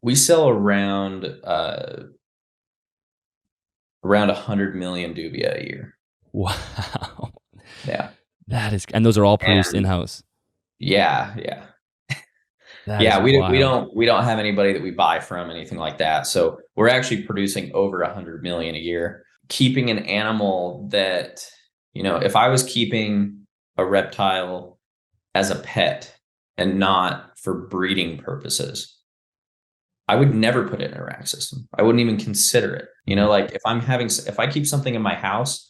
We sell around 100 million dubia a year. Wow. Yeah. And those are all produced And in-house. yeah. That is Yeah, wild. we don't have anybody that we buy from, anything like that. So we're actually producing over 100 million a year. Keeping an animal that, if I was keeping a reptile as a pet and not for breeding purposes, I would never put it in a rack system. I wouldn't even consider it. Mhm. Like if I keep something in my house,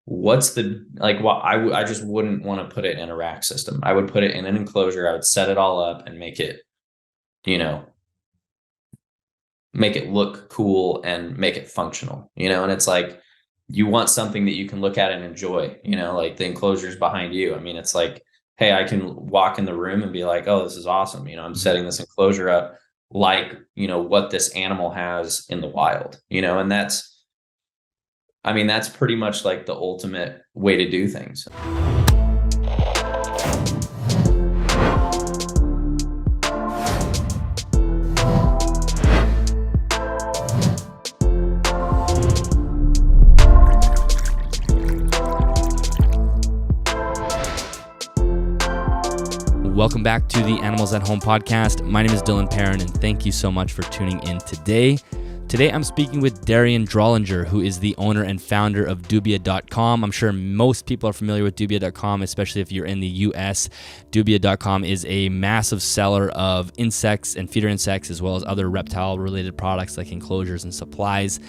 what's the like what I just wouldn't want to put it in a rack system. I would put it in an enclosure. I would set it all up and you know, make it look cool and make it functional, and it's like you want something that you can look at and enjoy, like the enclosures behind you. I mean, it's like, hey, I can walk in the room and be like, oh, this is awesome. I'm Mhm. setting this enclosure up like, what this animal has in the wild, and that's pretty much like the ultimate way to do things. Welcome back to the Animals at Home podcast. My name is Dylan Perrin, and thank you so much for tuning in today. Today, I'm speaking with Darien Drollinger, who is the owner and founder of Dubia.com. I'm sure most people are familiar with Dubia.com, especially if you're in the US. Dubia.com is a massive seller of insects and feeder insects, as well as other reptile-related products like enclosures and supplies.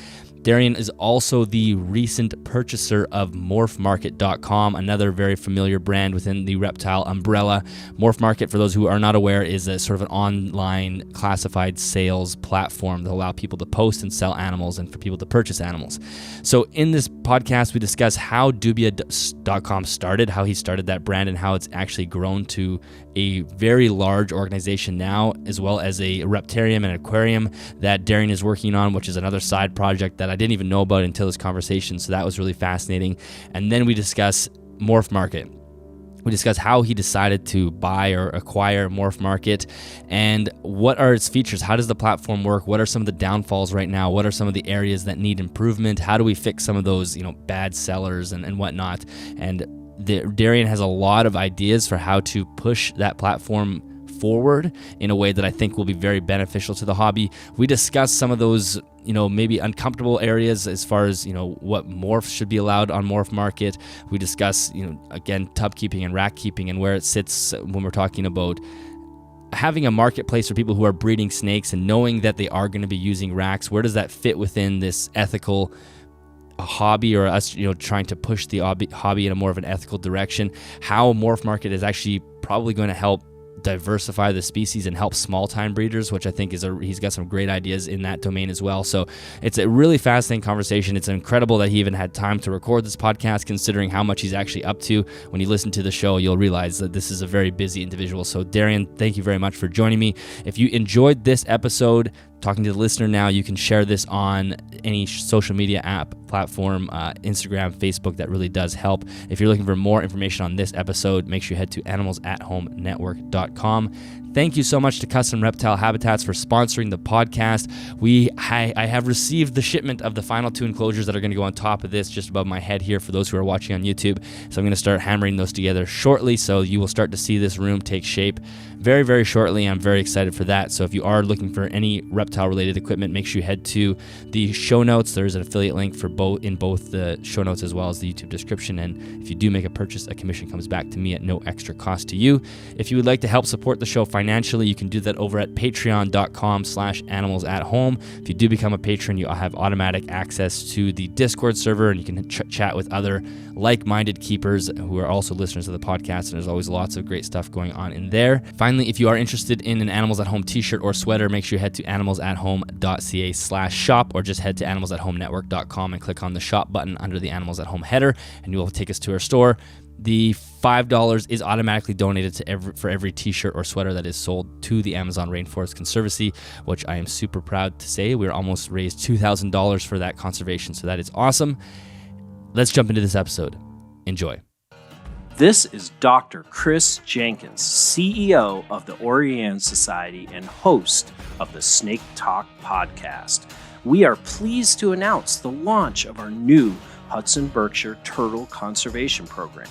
Darien is also the recent purchaser of MorphMarket.com, another very familiar brand within the reptile umbrella. MorphMarket, for those who are not aware, is a sort of an online classified sales platform that allow people to post and sell animals and for people to purchase animals. So in this podcast, we discuss how Dubia.com started, how he started that brand, and how it's actually grown to a very large organization now, as well as a Reptarium and aquarium that Darien is working on, which is another side project that I didn't even know about until this conversation. So that was really fascinating. And then we discuss Morph Market. We discuss how he decided to buy or acquire Morph Market and what are its features. How does the platform work? What are some of the downfalls right now? What are some of the areas that need improvement? How do we fix some of those, bad sellers and whatnot? And Darien has a lot of ideas for how to push that platform forward in a way that I think will be very beneficial to the hobby. We discuss some of those, maybe uncomfortable areas as far as, what morphs should be allowed on Morph Market. We discuss, again, tub keeping and rack keeping and where it sits when we're talking about having a marketplace for people who are breeding snakes and knowing that they are going to be using racks. Where does that fit within this ethical hobby, or us, trying to push the hobby in a more of an ethical direction? How Morph Market is actually probably going to help diversify the species and help small time breeders, which I think he's got some great ideas in that domain as well. So it's a really fascinating conversation. It's incredible that he even had time to record this podcast, considering how much he's actually up to. When you listen to the show, you'll realize that this is a very busy individual. So Darien, thank you very much for joining me. If you enjoyed this episode, talking to the listener now, you can share this on any social media app platform, Instagram, Facebook. That really does help. If you're looking for more information on this episode, make sure you head to animalsathomenetwork.com. Thank you so much to Custom Reptile Habitats for sponsoring the podcast. I have received the shipment of the final 2 enclosures that are going to go on top of this, just above my head here for those who are watching on YouTube. So I'm going to start hammering those together shortly, so you will start to see this room take shape very, very shortly. I'm very excited for that. So if you are looking for any reptile-related equipment, make sure you head to the show notes. There's an affiliate link for both the show notes as well as the YouTube description. And if you do make a purchase, a commission comes back to me at no extra cost to you. If you would like to help support the show financially, you can do that over at patreon.com/animalsathome. If you do become a patron, you'll have automatic access to the Discord server, and you can chat with other like-minded keepers who are also listeners of the podcast, and there's always lots of great stuff going on in there. Finally, if you are interested in an Animals at Home t-shirt or sweater, make sure you head to animalsathome.ca/shop, or just head to animalsathomenetwork.com and click on the shop button under the Animals at Home header, and you will take us to our store. The $5 is automatically donated for every t-shirt or sweater that is sold to the Amazon Rainforest Conservancy, which I am super proud to say. We're almost raised $2,000 for that conservation, so that is awesome. Let's jump into this episode. Enjoy. This is Dr. Chris Jenkins, CEO of the Orianne Society and host of the Snake Talk podcast. We are pleased to announce the launch of our new Hudson Berkshire Turtle Conservation Program.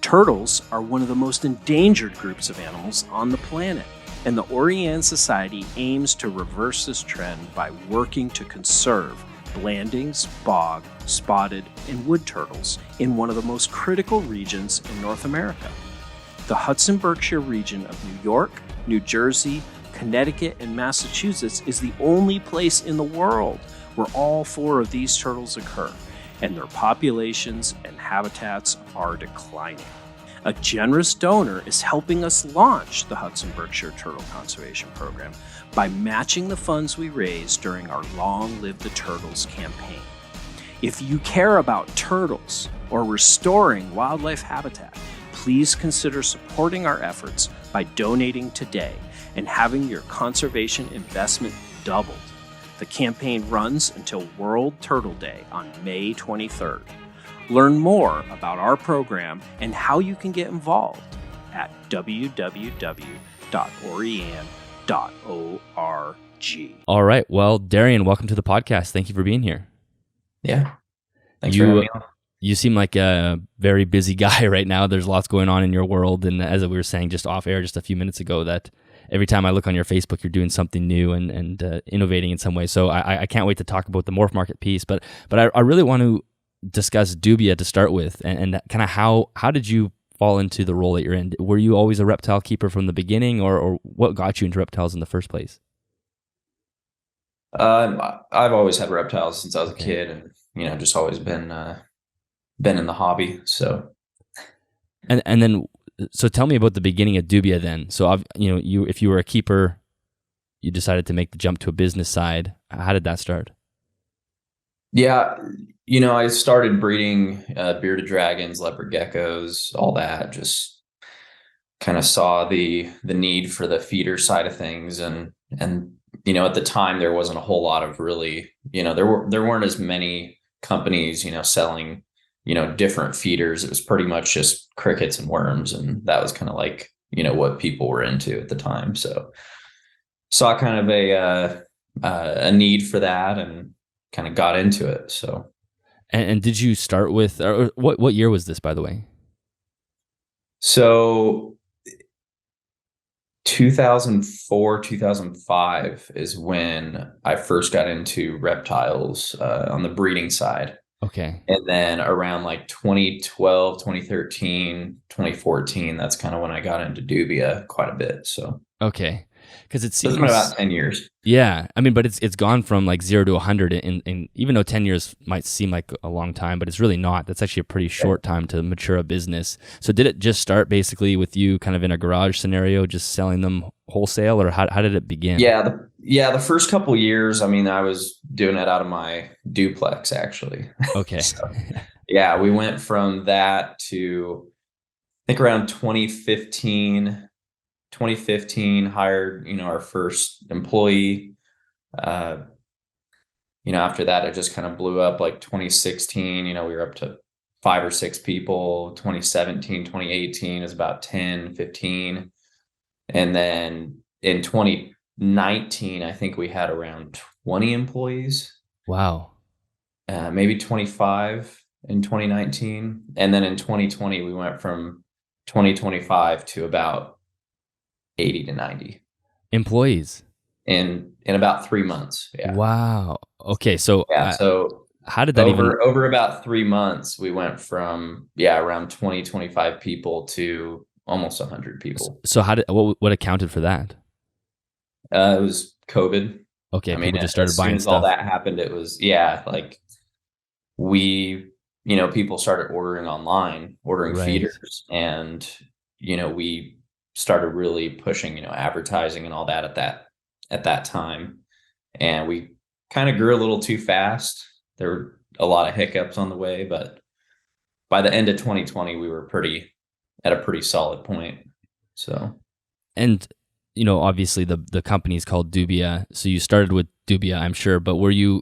Turtles are one of the most endangered groups of animals on the planet, and the Orianne Society aims to reverse this trend by working to conserve Blandings, bog, spotted, and wood turtles in one of the most critical regions in North America. The Hudson Berkshire region of New York, New Jersey, Connecticut, and Massachusetts is the only place in the world where all four of these turtles occur, and their populations and habitats are declining. A generous donor is helping us launch the Hudson Berkshire Turtle Conservation Program by matching the funds we raise during our Long Live the Turtles campaign. If you care about turtles or restoring wildlife habitat, please consider supporting our efforts by donating today and having your conservation investment doubled. The campaign runs until World Turtle Day on May 23rd. Learn more about our program and how you can get involved at www.orianne.org. All right. Well, Darien, welcome to the podcast. Thank you for being here. Yeah. Thanks for having me on. You seem like a very busy guy right now. There's lots going on in your world. And as we were saying just off air just a few minutes ago, that every time I look on your Facebook, you're doing something new and innovating in some way. So I can't wait to talk about the Morph Market piece. But I really want to discuss Dubia to start with, and kind of how did you fall into the role that you're in? Were you always a reptile keeper from the beginning, or what got you into reptiles in the first place? I've always had reptiles since I was a kid, and just always been in the hobby. So, and then so tell me about the beginning of Dubia then. So if you were a keeper, you decided to make the jump to a business side. How did that start? Yeah, I started breeding bearded dragons, leopard geckos, all that. Just kind of saw the need for the feeder side of things, and at the time there wasn't a whole lot of really, there weren't as many companies, selling, different feeders. It was pretty much just crickets and worms, and that was kind of like, what people were into at the time. So saw kind of a need for that, and kind of got into it. So, and did you start with, or what year was this, by the way? So 2004, 2005 is when I first got into reptiles on the breeding side. Okay. And then around like 2012, 2013, 2014, that's kind of when I got into Dubia quite a bit. So, okay. Because it seems it's been about 10 years. Yeah. I mean, but it's gone from like 0 to 100 in even though 10 years might seem like a long time, but it's really not. That's actually a pretty short time to mature a business. So did it just start basically with you kind of in a garage scenario, just selling them wholesale, or how did it begin? Yeah. The first couple years, I mean, I was doing it out of my duplex actually. Okay. So, yeah, we went from that to, I think around 2015, hired, our first employee. After that, it just kind of blew up. Like 2016, we were up to 5 or 6 people. 2017, 2018 is about 10, 15. And then in 2019, I think we had around 20 employees. Wow. Maybe 25 in 2019. And then in 2020, we went from 2025 to about 80 to 90 employees in about 3 months. Yeah. Wow. Okay. So so how did that over about 3 months, we went from around 20, 25 people to almost 100 people. So what accounted for that? It was COVID. Okay. People just started buying stuff. All that happened. It was like people started ordering online, ordering feeders, and we started really pushing, advertising and all that at that time. And we kind of grew a little too fast. There were a lot of hiccups on the way, but by the end of 2020, we were at a pretty solid point. So, and obviously the company is called Dubia. So you started with Dubia, I'm sure, but were you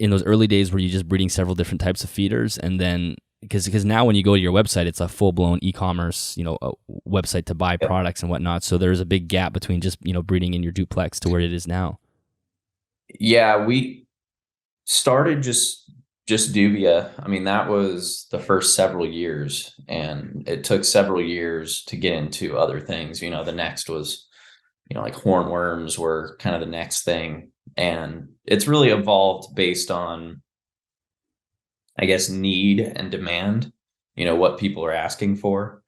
in those early days, were you just breeding several different types of feeders, and then because now when you go to your website, it's a full blown e-commerce, a website to buy products and whatnot. So there's a big gap between just, breeding in your duplex to where it is now. Yeah, we started just Dubia. I mean, that was the first several years, and it took several years to get into other things. The next was, like hornworms were kind of the next thing. And it's really evolved based on, I guess, need and demand, what people are asking for.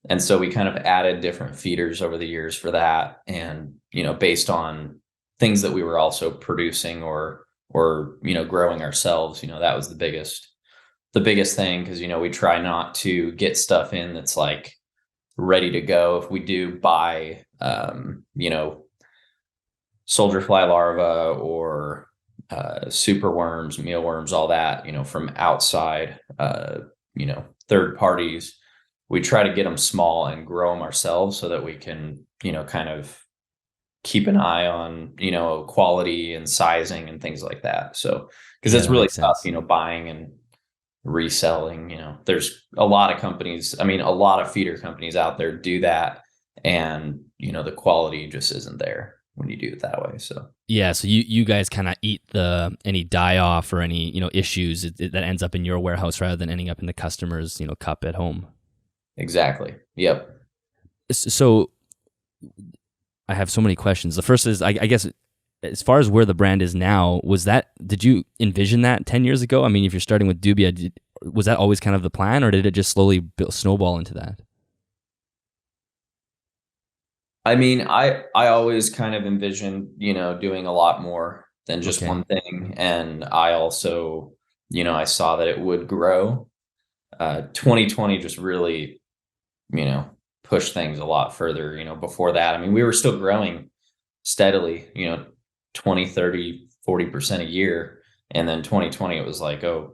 And so we kind of added different feeders over the years for that. And, based on things that we were also producing or growing ourselves, that was the biggest thing. Cause, we try not to get stuff in that's like ready to go. If we do buy, soldier fly larvae or super worms, mealworms, all that, from outside, third parties, we try to get them small and grow them ourselves so that we can, kind of keep an eye on, quality and sizing and things like that. So, because it's really tough, buying and reselling, there's a lot of companies, a lot of feeder companies out there do that. And, the quality just isn't there when you do it that way. So yeah, so you guys kind of eat any die off or any issues that ends up in your warehouse rather than ending up in the customer's cup at home. Exactly. Yep. So I have so many questions. The first is, I guess, as far as where the brand is now, did you envision that 10 years ago? I mean, if you're starting with Dubia, was that always kind of the plan, or did it just slowly snowball into that? I always kind of envisioned, doing a lot more than just one thing. And I also, I saw that it would grow. 2020 just really, pushed things a lot further. Before that, we were still growing steadily, 20, 30, 40% a year. And then 2020, it was like, oh,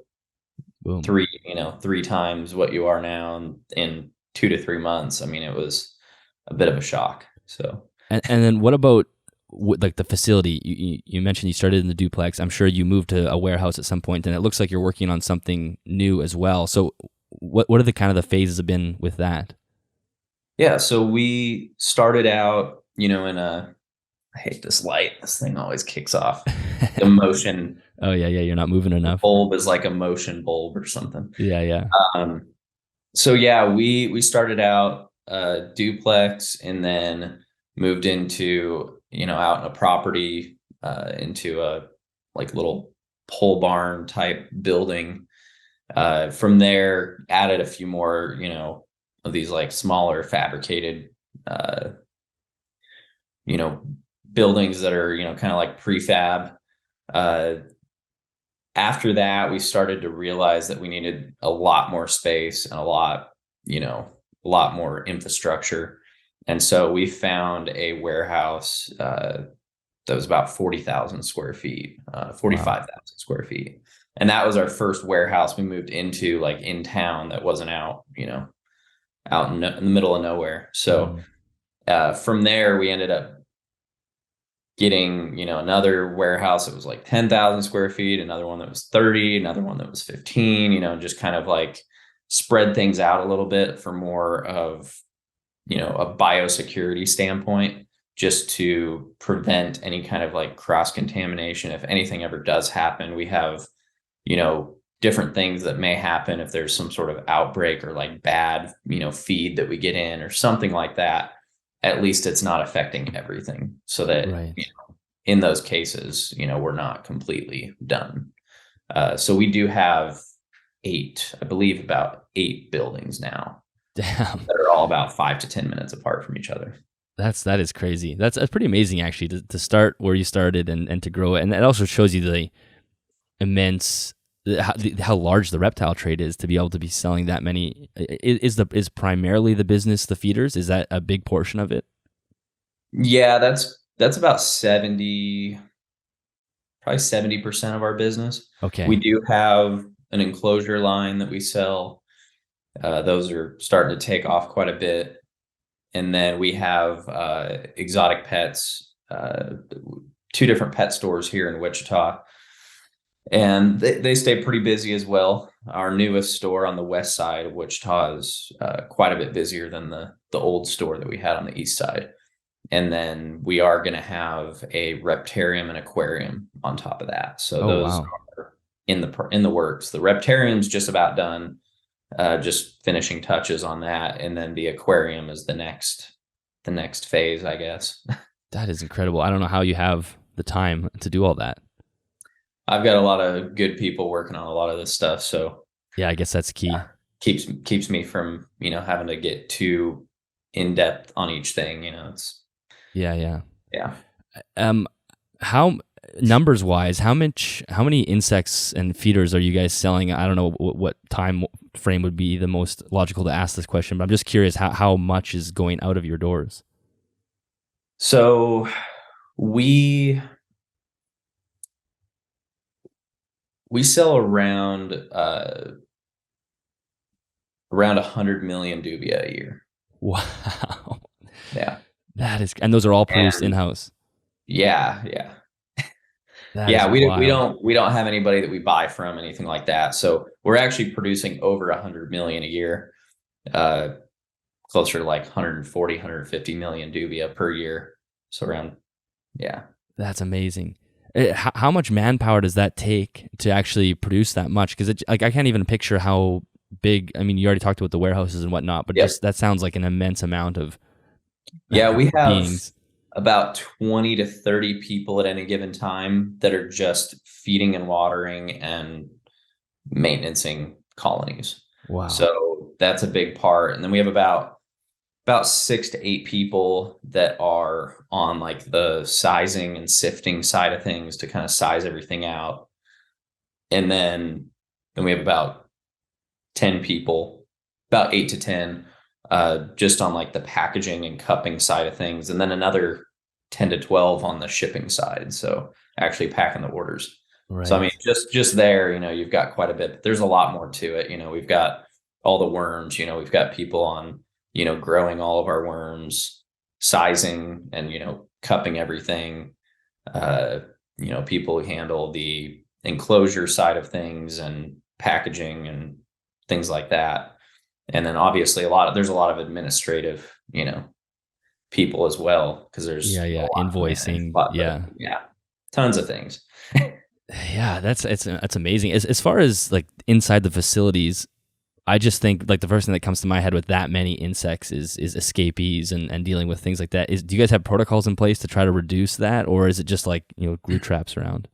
boom. Three times what you are now in 2 to 3 months. It was a bit of a shock. So, and then what about like the facility? You mentioned you started in the duplex. I'm sure you moved to a warehouse at some point, and it looks like you're working on something new as well. So what are the kind of the phases have been with that? Yeah. So we started out, in I hate this light. This thing always kicks off. The motion. Oh yeah. You're not moving enough. Bulb is like a motion bulb or something. Yeah. So yeah, we started out duplex and then moved into, out in a property, into a like little pole barn type building. From there, added a few more, of these like smaller fabricated, buildings that are, kind of like prefab. After that, we started to realize that we needed a lot more space and a lot more infrastructure. And so we found a warehouse that was about 40,000 square feet, 45,000 square feet. And that was our first warehouse we moved into, like in town, that wasn't out, out in the middle of nowhere. So from there, we ended up getting, another warehouse that was like 10,000 square feet, another one that was 30, another one that was 15, just kind of like spread things out a little bit for more of, a biosecurity standpoint, just to prevent any kind of like cross contamination. If anything ever does happen, we have, different things that may happen if there's some sort of outbreak or like bad, feed that we get in or something like that. At least it's not affecting everything, so that in those cases, we're not completely done. So we do have about eight buildings now. Damn. That are all about 5 to 10 minutes apart from each other. That is crazy. That's pretty amazing, actually, to start where you started and to grow it. And it also shows you the immense, how large the reptile trade is to be able to be selling that many. Is primarily the business the feeders? Is that a big portion of it? Yeah, that's about 70, probably 70% of our business. Okay. We do have an enclosure line that we sell. Those are starting to take off quite a bit. And then we have exotic pets, 2 different pet stores here in Wichita. And they stay pretty busy as well. Our newest store on the west side of Wichita is quite a bit busier than the old store that we had on the east side. And then we are going to have a Reptarium and aquarium on top of that. So Oh, those wow. are in the works. The Reptarium's just about done, just finishing touches on that, and then the aquarium is the next phase, I guess. That is incredible. I don't know how you have the time to do all that. I've got a lot of good people working on a lot of this stuff, so Yeah, I guess that's key. keeps me from having to get too in depth on each thing. It's Yeah. yeah. How numbers wise, how many insects and feeders are you guys selling? I don't know what time frame would be the most logical to ask this question, but I'm just curious how much is going out of your doors. So we sell around 100 million dubia a year. Wow. Yeah. And those are all produced And in-house. yeah. That Yeah, is we wild. don't have anybody that we buy from, anything like that. So we're actually producing over 100 million a year, closer to like 140, 150 million dubia per year. So around, yeah. That's amazing. How much manpower does that take to actually produce that much? Because I can't even picture how big. I mean, you already talked about the warehouses and whatnot, but Yep. just that sounds like an immense amount of Yeah, we have beings. about 20 to 30 people at any given time that are just feeding and watering and maintaining colonies. Wow. So that's a big part. And then we have about 6 to 8 people that are on like the sizing and sifting side of things to kind of size everything out. And then we have about 10 people, about 8 to 10, just on like the packaging and cupping side of things. And then another 10 to 12 on the shipping side. So actually packing the orders. Right. So I mean, just there, you've got quite a bit, but there's a lot more to it. We've got all the worms, we've got people on, growing all of our worms, sizing and, cupping everything. People who handle the enclosure side of things and packaging and things like that. And then obviously there's a lot of administrative, people as well, because there's Yeah, invoicing. Yeah, tons of things. Yeah, that's amazing. As far as like inside the facilities, I just think like the first thing that comes to my head with that many insects is escapees and dealing with things like that. Do you guys have protocols in place to try to reduce that, or is it just like glue traps around?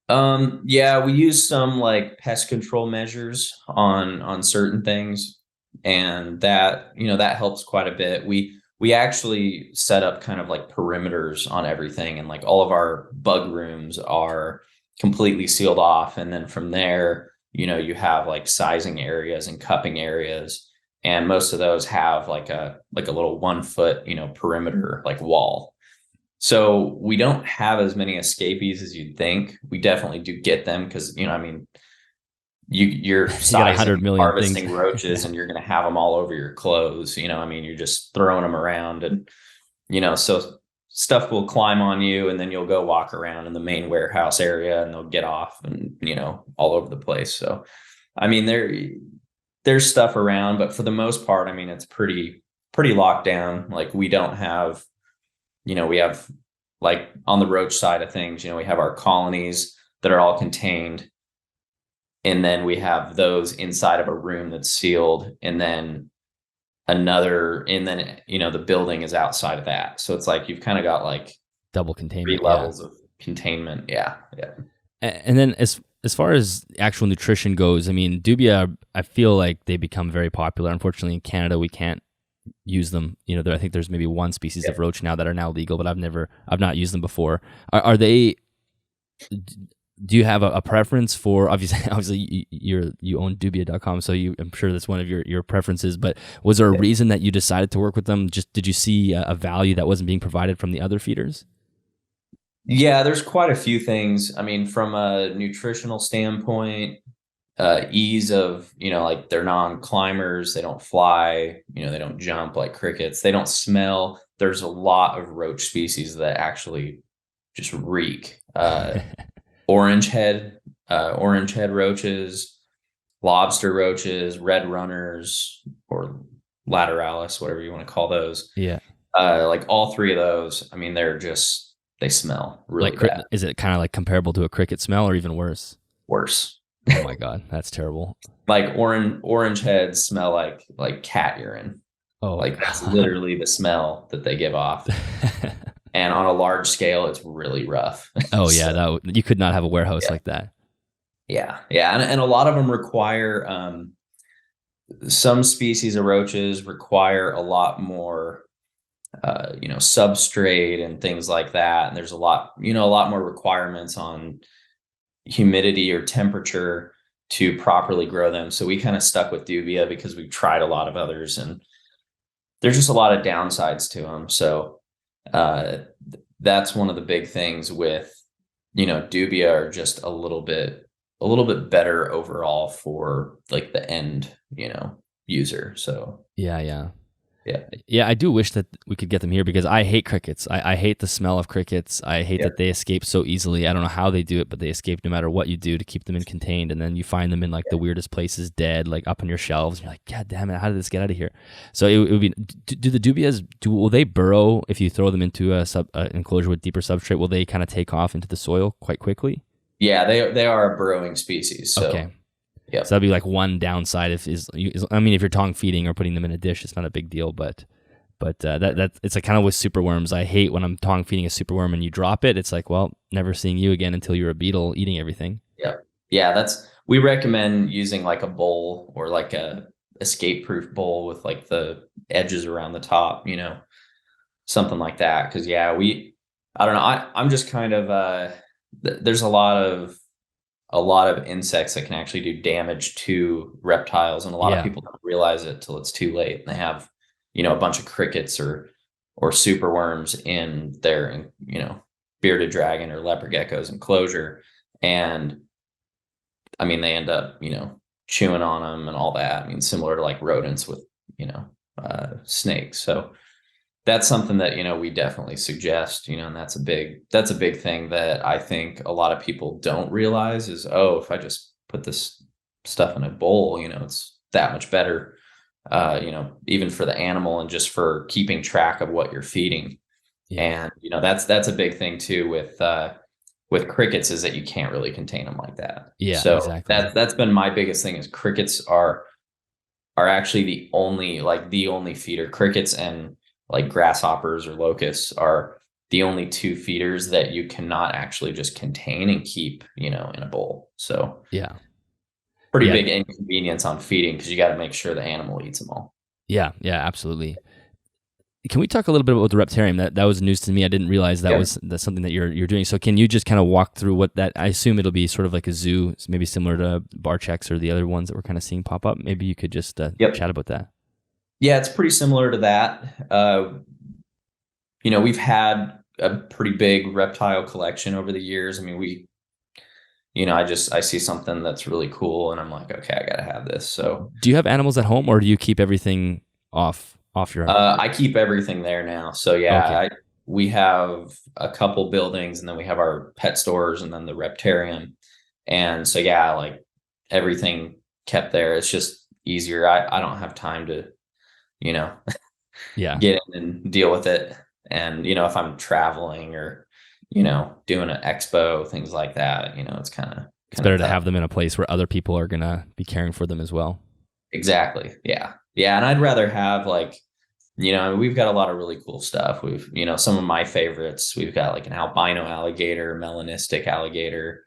Yeah, we use some like pest control measures on certain things, and that that helps quite a bit. We actually set up kind of like perimeters on everything, and like all of our bug rooms are completely sealed off, and then from there, you have like sizing areas and cupping areas, and most of those have like a little 1 foot perimeter like wall. So we don't have as many escapees as you'd think. We definitely do get them because, I mean, you're sizing, 100 million harvesting things. roaches, and you're going to have them all over your clothes. I mean, you're just throwing them around, and, so stuff will climb on you, and then you'll go walk around in the main warehouse area, and they'll get off and, all over the place. So, I mean, there's stuff around, but for the most part, I mean, it's pretty locked down. Like we don't have, we have like on the roach side of things, we have our colonies that are all contained. And then we have those inside of a room that's sealed. And then the building is outside of that. So it's like, you've kind of got like double containment, 3 levels of containment. Yeah. And then as far as actual nutrition goes, I mean, dubia, I feel like they become very popular. Unfortunately, in Canada, we can't use them. I think there's maybe one species of roach now that are now legal, but I've not used them before. Are they? Do you have a preference for? Obviously, you own Dubia.com, so I'm sure that's one of your preferences. But was there a reason that you decided to work with them? Just did you see a value that wasn't being provided from the other feeders? Yeah, there's quite a few things. I mean, from a nutritional standpoint, ease of, like they're non-climbers, they don't fly, they don't jump like crickets, they don't smell. There's a lot of roach species that actually just reek. orange head roaches, lobster roaches, red runners, or lateralis, whatever you want to call those. Yeah. Like all three of those, I mean, they smell really bad. Is it kind of like comparable to a cricket smell or even worse? Worse. Oh my God, that's terrible. Like orange heads smell like cat urine. Oh, like that's literally the smell that they give off. And on a large scale, it's really rough. Oh yeah, So, you could not have a warehouse like that. yeah. And a lot of them require some species of roaches require a lot more substrate and things like that. And there's a lot more requirements on humidity or temperature to properly grow them. So we kind of stuck with Dubia because we've tried a lot of others, and there's just a lot of downsides to them. So that's one of the big things with, Dubia are just a little bit better overall for like the end, user. So Yeah. yeah. Yeah, I do wish that we could get them here because I hate crickets. I hate the smell of crickets. I hate that they escape so easily. I don't know how they do it, but they escape no matter what you do to keep them in contained. And then you find them in like the weirdest places, dead, like up on your shelves. And you're like, God damn it, how did this get out of here? So it would be. Do the dubias? Will they burrow if you throw them into a enclosure with deeper substrate? Will they kind of take off into the soil quite quickly? Yeah, they are a burrowing species. So. Okay. Yeah. So that'd be like one downside if you're tongue feeding or putting them in a dish, it's not a big deal, but that it's like kind of with superworms. I hate when I'm tongue feeding a superworm and you drop it. It's like, well, never seeing you again until you're a beetle eating everything. Yeah. Yeah, we recommend using like a bowl or like a escape proof bowl with like the edges around the top, something like that. Cause yeah, I don't know. I'm just kind of there's a lot of insects that can actually do damage to reptiles, and a lot of people don't realize it till it's too late. They have, a bunch of crickets or superworms in their, bearded dragon or leopard gecko's enclosure, and I mean they end up, chewing on them and all that. I mean, similar to like rodents with, snakes. So that's something that, we definitely suggest, and that's a big thing that I think a lot of people don't realize is, if I just put this stuff in a bowl, it's that much better, even for the animal and just for keeping track of what you're feeding. Yeah. And, that's a big thing too with crickets, is that you can't really contain them like that. Yeah. So exactly. That's been my biggest thing, is crickets are actually the only feeder. Crickets and like grasshoppers or locusts are the only two feeders that you cannot actually just contain and keep, in a bowl. So yeah, pretty big inconvenience on feeding, because you got to make sure the animal eats them all. Yeah, absolutely. Can we talk a little bit about the Reptarium? That was news to me. I didn't realize that's something that you're doing. So can you just kind of walk through what that? I assume it'll be sort of like a zoo, maybe similar to Barcheks or the other ones that we're kind of seeing pop up. Maybe you could just chat about that. Yeah, it's pretty similar to that. We've had a pretty big reptile collection over the years. I mean, I see something that's really cool and I'm like, okay, I gotta have this. So do you have animals at home, or do you keep everything off your I keep everything there now. So yeah, okay. We have a couple buildings, and then we have our pet stores, and then the Reptarium. And so yeah, like everything kept there. It's just easier. I don't have time to get in and deal with it. And, if I'm traveling or, doing an expo, things like that, it's it's better to have them in a place where other people are going to be caring for them as well. Exactly. Yeah. Yeah. And I'd rather have we've got a lot of really cool stuff. We've, some of my favorites, we've got like an albino alligator, melanistic alligator,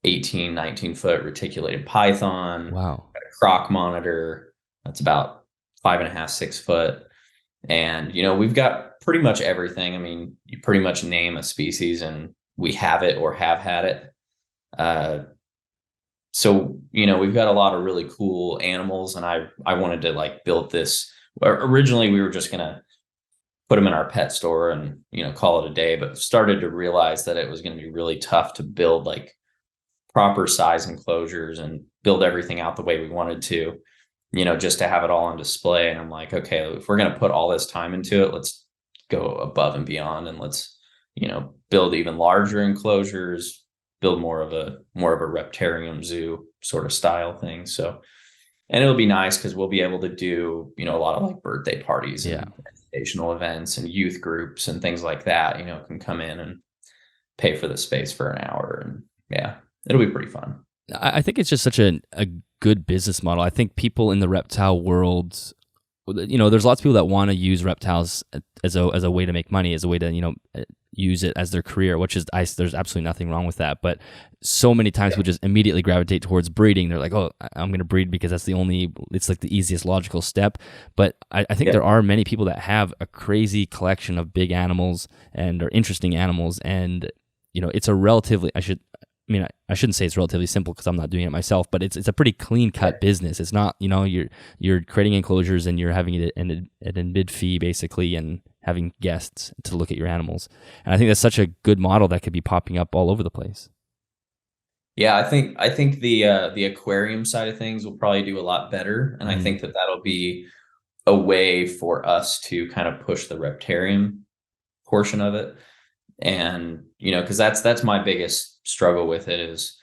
18, 19 foot reticulated python. Wow. Got a croc monitor. That's about 5.5, 6 foot. And, we've got pretty much everything. I mean, you pretty much name a species and we have it or have had it. So, we've got a lot of really cool animals, and I wanted to build this. Originally, we were just going to put them in our pet store and, call it a day, but started to realize that it was going to be really tough to build proper size enclosures and build everything out the way we wanted to, just to have it all on display. And I'm like, okay, if we're going to put all this time into it, let's go above and beyond, and let's, build even larger enclosures, build more of a reptarium zoo sort of style thing. So, and it'll be nice because we'll be able to do, a lot of like birthday parties and educational events and youth groups and things like that, can come in and pay for the space for an hour. And yeah, it'll be pretty fun. I think it's just such a good business model. I think people in the reptile world, there's lots of people that want to use reptiles as a way to make money, as a way to, use it as their career, which is, there's absolutely nothing wrong with that. But so many times we just immediately gravitate towards breeding. They're like, oh, I'm going to breed because it's like the easiest logical step. But I think there are many people that have a crazy collection of big animals and are interesting animals. And, it's a relatively, I shouldn't say it's relatively simple because I'm not doing it myself, but it's a pretty clean cut business. It's not, you're creating enclosures and you're having it an admit fee basically and having guests to look at your animals. And I think that's such a good model that could be popping up all over the place. Yeah, I think the aquarium side of things will probably do a lot better. And I think that'll be a way for us to kind of push the reptarium portion of it. And, because that's my biggest struggle with it is,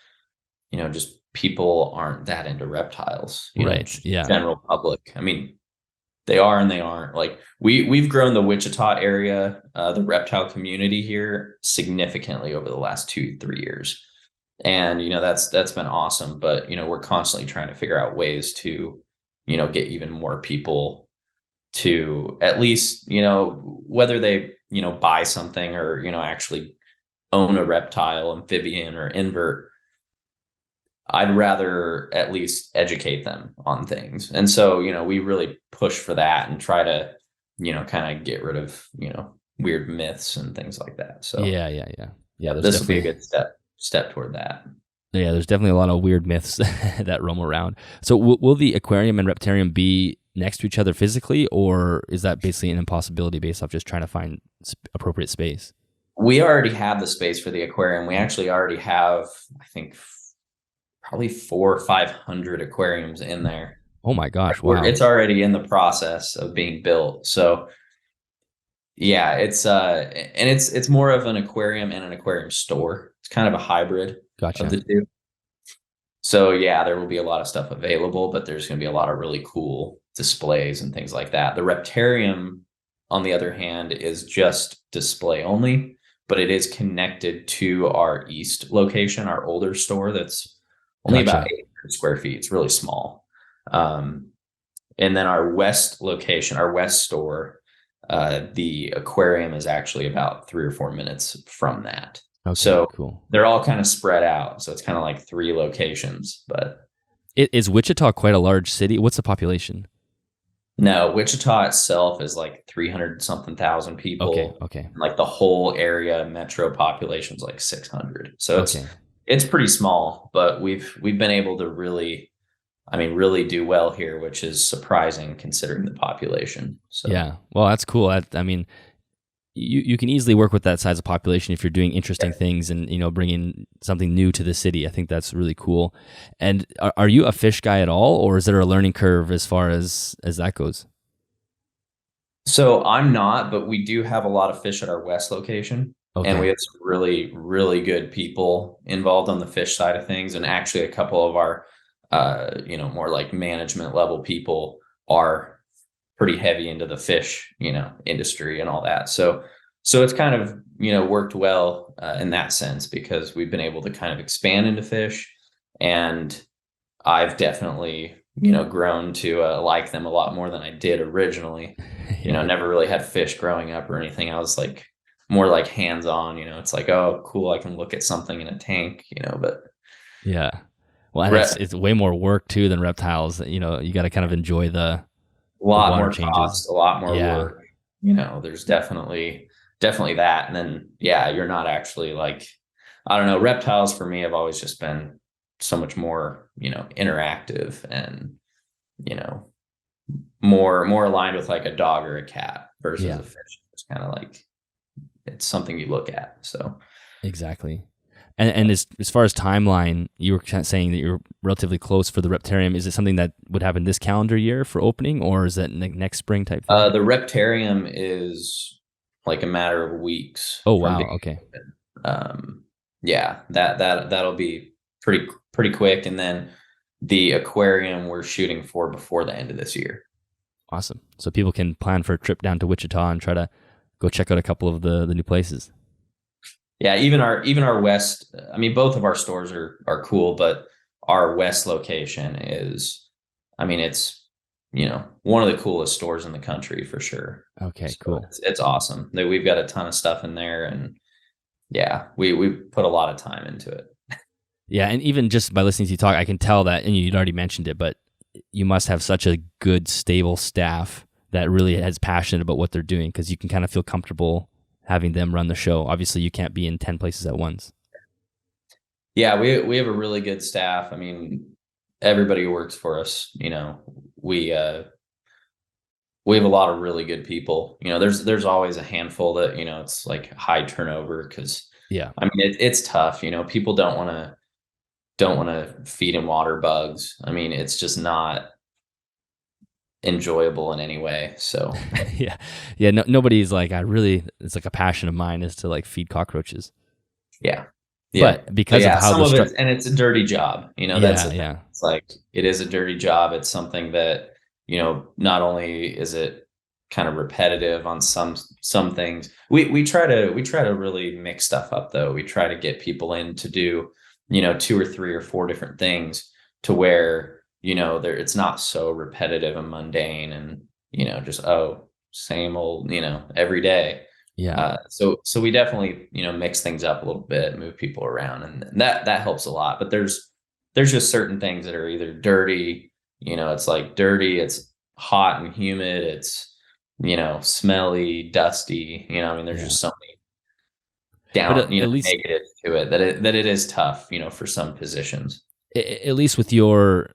just people aren't that into reptiles, right? Yeah. General public. I mean, they are and they aren't. Like we've grown the Wichita area, the reptile community here significantly over the last 2-3 years. And, that's been awesome. But, we're constantly trying to figure out ways to, get even more people to at least, whether they, buy something or, actually own a reptile, amphibian, or invert. I'd rather at least educate them on things. And so, we really push for that and try to, kind of get rid of, weird myths and things like that. So yeah. This will be a good step toward that. Yeah, there's definitely a lot of weird myths that roam around. So will the aquarium and reptarium be next to each other physically, or is that basically an impossibility based off just trying to find appropriate space? We already have the space for the aquarium. We actually already have, I think, probably 400 or 500 aquariums in there. Oh my gosh. Wow. It's already in the process of being built. So yeah, it's more of an aquarium and an aquarium store. It's kind of a hybrid of the two. So yeah, there will be a lot of stuff available, but there's going to be a lot of really cool displays and things like that. The Reptarium, on the other hand, is just display only, but it is connected to our east location, our older store that's only about 800 square feet. It's really small. And then our west location, our west store, the aquarium is actually about 3 or 4 minutes from that. Okay, so cool. They're all kind of spread out. So it's kind of like 3 locations, but is Wichita quite a large city? What's the population? No, Wichita itself is like 300 something thousand people. Okay. And like the whole area metro population is like 600. So it's pretty small, but we've been able to really do well here, which is surprising considering the population. So yeah, well, that's cool. I mean, you can easily work with that size of population if you're doing interesting things and, bringing something new to the city. I think that's really cool. And are you a fish guy at all, or is there a learning curve as far as that goes? So I'm not, but we do have a lot of fish at our west location. Okay. And we have some really, really good people involved on the fish side of things. And actually a couple of our, more like management level people are pretty heavy into the fish, industry and all that. So it's kind of, worked well in that sense, because we've been able to kind of expand into fish, and I've definitely, grown to like them a lot more than I did originally. Never really had fish growing up or anything. I was like more like hands-on, it's like, oh, cool, I can look at something in a tank, but yeah. Well, it's way more work too than reptiles. You got to kind of enjoy the lot more cost, a lot more work. There's definitely that. And then, yeah, you're not actually like, I don't know, reptiles for me have always just been so much more, interactive and, more aligned with like a dog or a cat versus a fish. It's kind of like, it's something you look at. So exactly. And as far as timeline, you were kind of saying that you're relatively close for the Reptarium. Is it something that would happen this calendar year for opening, or is that next spring type thing? The Reptarium is like a matter of weeks. Oh, from wow. being Okay. open. Yeah, that'll be pretty quick. And then the aquarium we're shooting for before the end of this year. Awesome. So people can plan for a trip down to Wichita and try to go check out a couple of the new places. Yeah, even our west, I mean, both of our stores are cool, but our west location is, I mean, it's, one of the coolest stores in the country for sure. Okay, So cool. it's awesome. We've got a ton of stuff in there, and yeah, we put a lot of time into it. Yeah, and even just by listening to you talk, I can tell that, and you'd already mentioned it, but you must have such a good, stable staff that really is passionate about what they're doing, because you can kind of feel comfortable having them run the show. Obviously, you can't be in 10 places at once. Yeah, we have a really good staff. I mean, everybody who works for us, we we have a lot of really good people. There's always a handful that, it's like high turnover because, Yeah. I mean, it's tough. People don't want to feed and water bugs. I mean, it's just not enjoyable in any way. So yeah. No, nobody's like, it's like a passion of mine is to like feed cockroaches. yeah. But because of how some of it, and it's a dirty job. That's the thing. yeah. It's like, it is a dirty job. It's something that, not only is it kind of repetitive on some things. We try to really mix stuff up though. We try to get people in to do, 2 or 3 or 4 different things to where, it's not so repetitive and mundane and, just, same old, every day. Yeah. So we definitely, mix things up a little bit, move people around, and that helps a lot. But there's just certain things that are either dirty, it's like dirty, it's hot and humid, it's, smelly, dusty, I mean, there's just so many down, at least, negatives to it that it is tough, for some positions. at least with the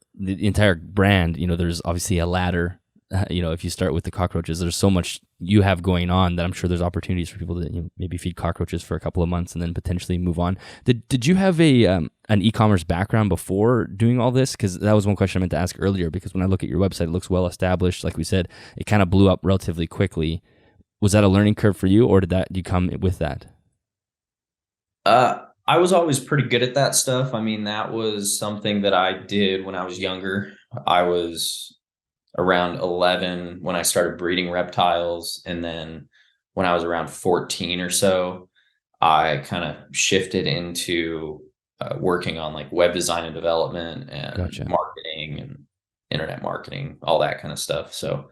entire brand, there's obviously a ladder. If you start with the cockroaches, there's so much you have going on that I'm sure there's opportunities for people to maybe feed cockroaches for a couple of months and then potentially move on. Did you have an e-commerce background before doing all this? Because that was one question I meant to ask earlier. Because when I look at your website, it looks well established. Like we said, it kind of blew up relatively quickly. Was that a learning curve for you, or did you come with that? I was always pretty good at that stuff. I mean, that was something that I did when I was younger. I was around 11 when I started breeding reptiles. And then when I was around 14 or so, I kind of shifted into working on like web design and development and marketing and internet marketing, all that kind of stuff. So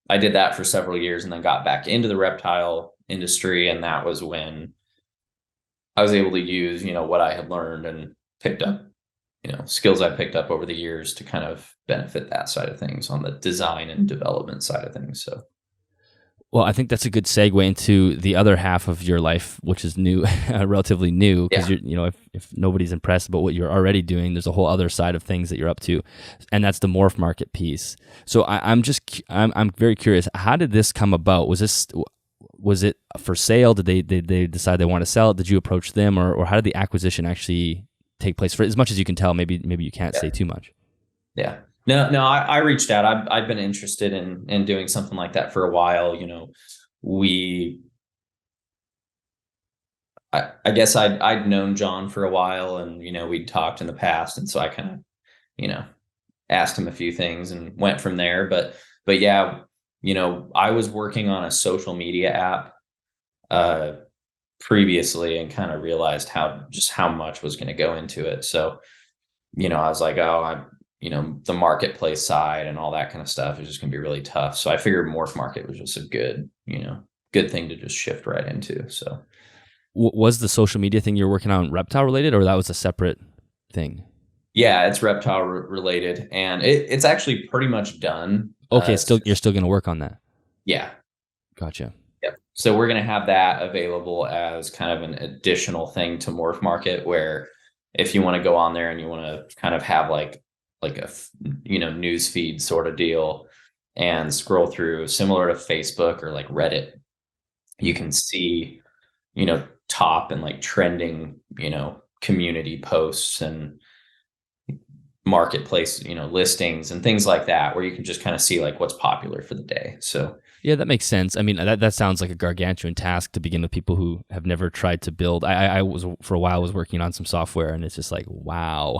I did that for several years and then got back into the reptile industry. And that was when I was able to use, what I had learned and picked up, skills I picked up over the years to kind of benefit that side of things on the design and development side of things. So, well, I think that's a good segue into the other half of your life, which is new, relatively new, because if nobody's impressed about what you're already doing, there's a whole other side of things that you're up to, and that's the Morph Market piece. So I'm very curious, how did this come about? Was it for sale? Did they decide they want to sell it? Did you approach them, or how did the acquisition actually take place? For as much as you can tell, maybe you can't say too much. Yeah. No, I reached out. I've been interested in doing something like that for a while. I guess I'd known John for a while, and we'd talked in the past, and so I kind of asked him a few things and went from there. But yeah, I was working on a social media app previously and kind of realized how much was going to go into it. So I was like, the marketplace side and all that kind of stuff is just going to be really tough. So I figured Morph Market was just a good thing to just shift right into. So was the social media thing you're working on reptile related, or that was a separate thing? Yeah, it's reptile related, and it's actually pretty much done. Okay, you're still going to work on that. Yeah. Gotcha. Yep. So we're going to have that available as kind of an additional thing to Morph Market, where if you want to go on there and you want to kind of have like a news feed sort of deal and scroll through similar to Facebook or like Reddit, you can see top and like trending community posts and marketplace listings and things like that, where you can just kind of see like what's popular for the day. So Yeah, that makes sense. I mean, that sounds like a gargantuan task to begin with people who have never tried to build. I was for a while was working on some software, and it's just like, wow,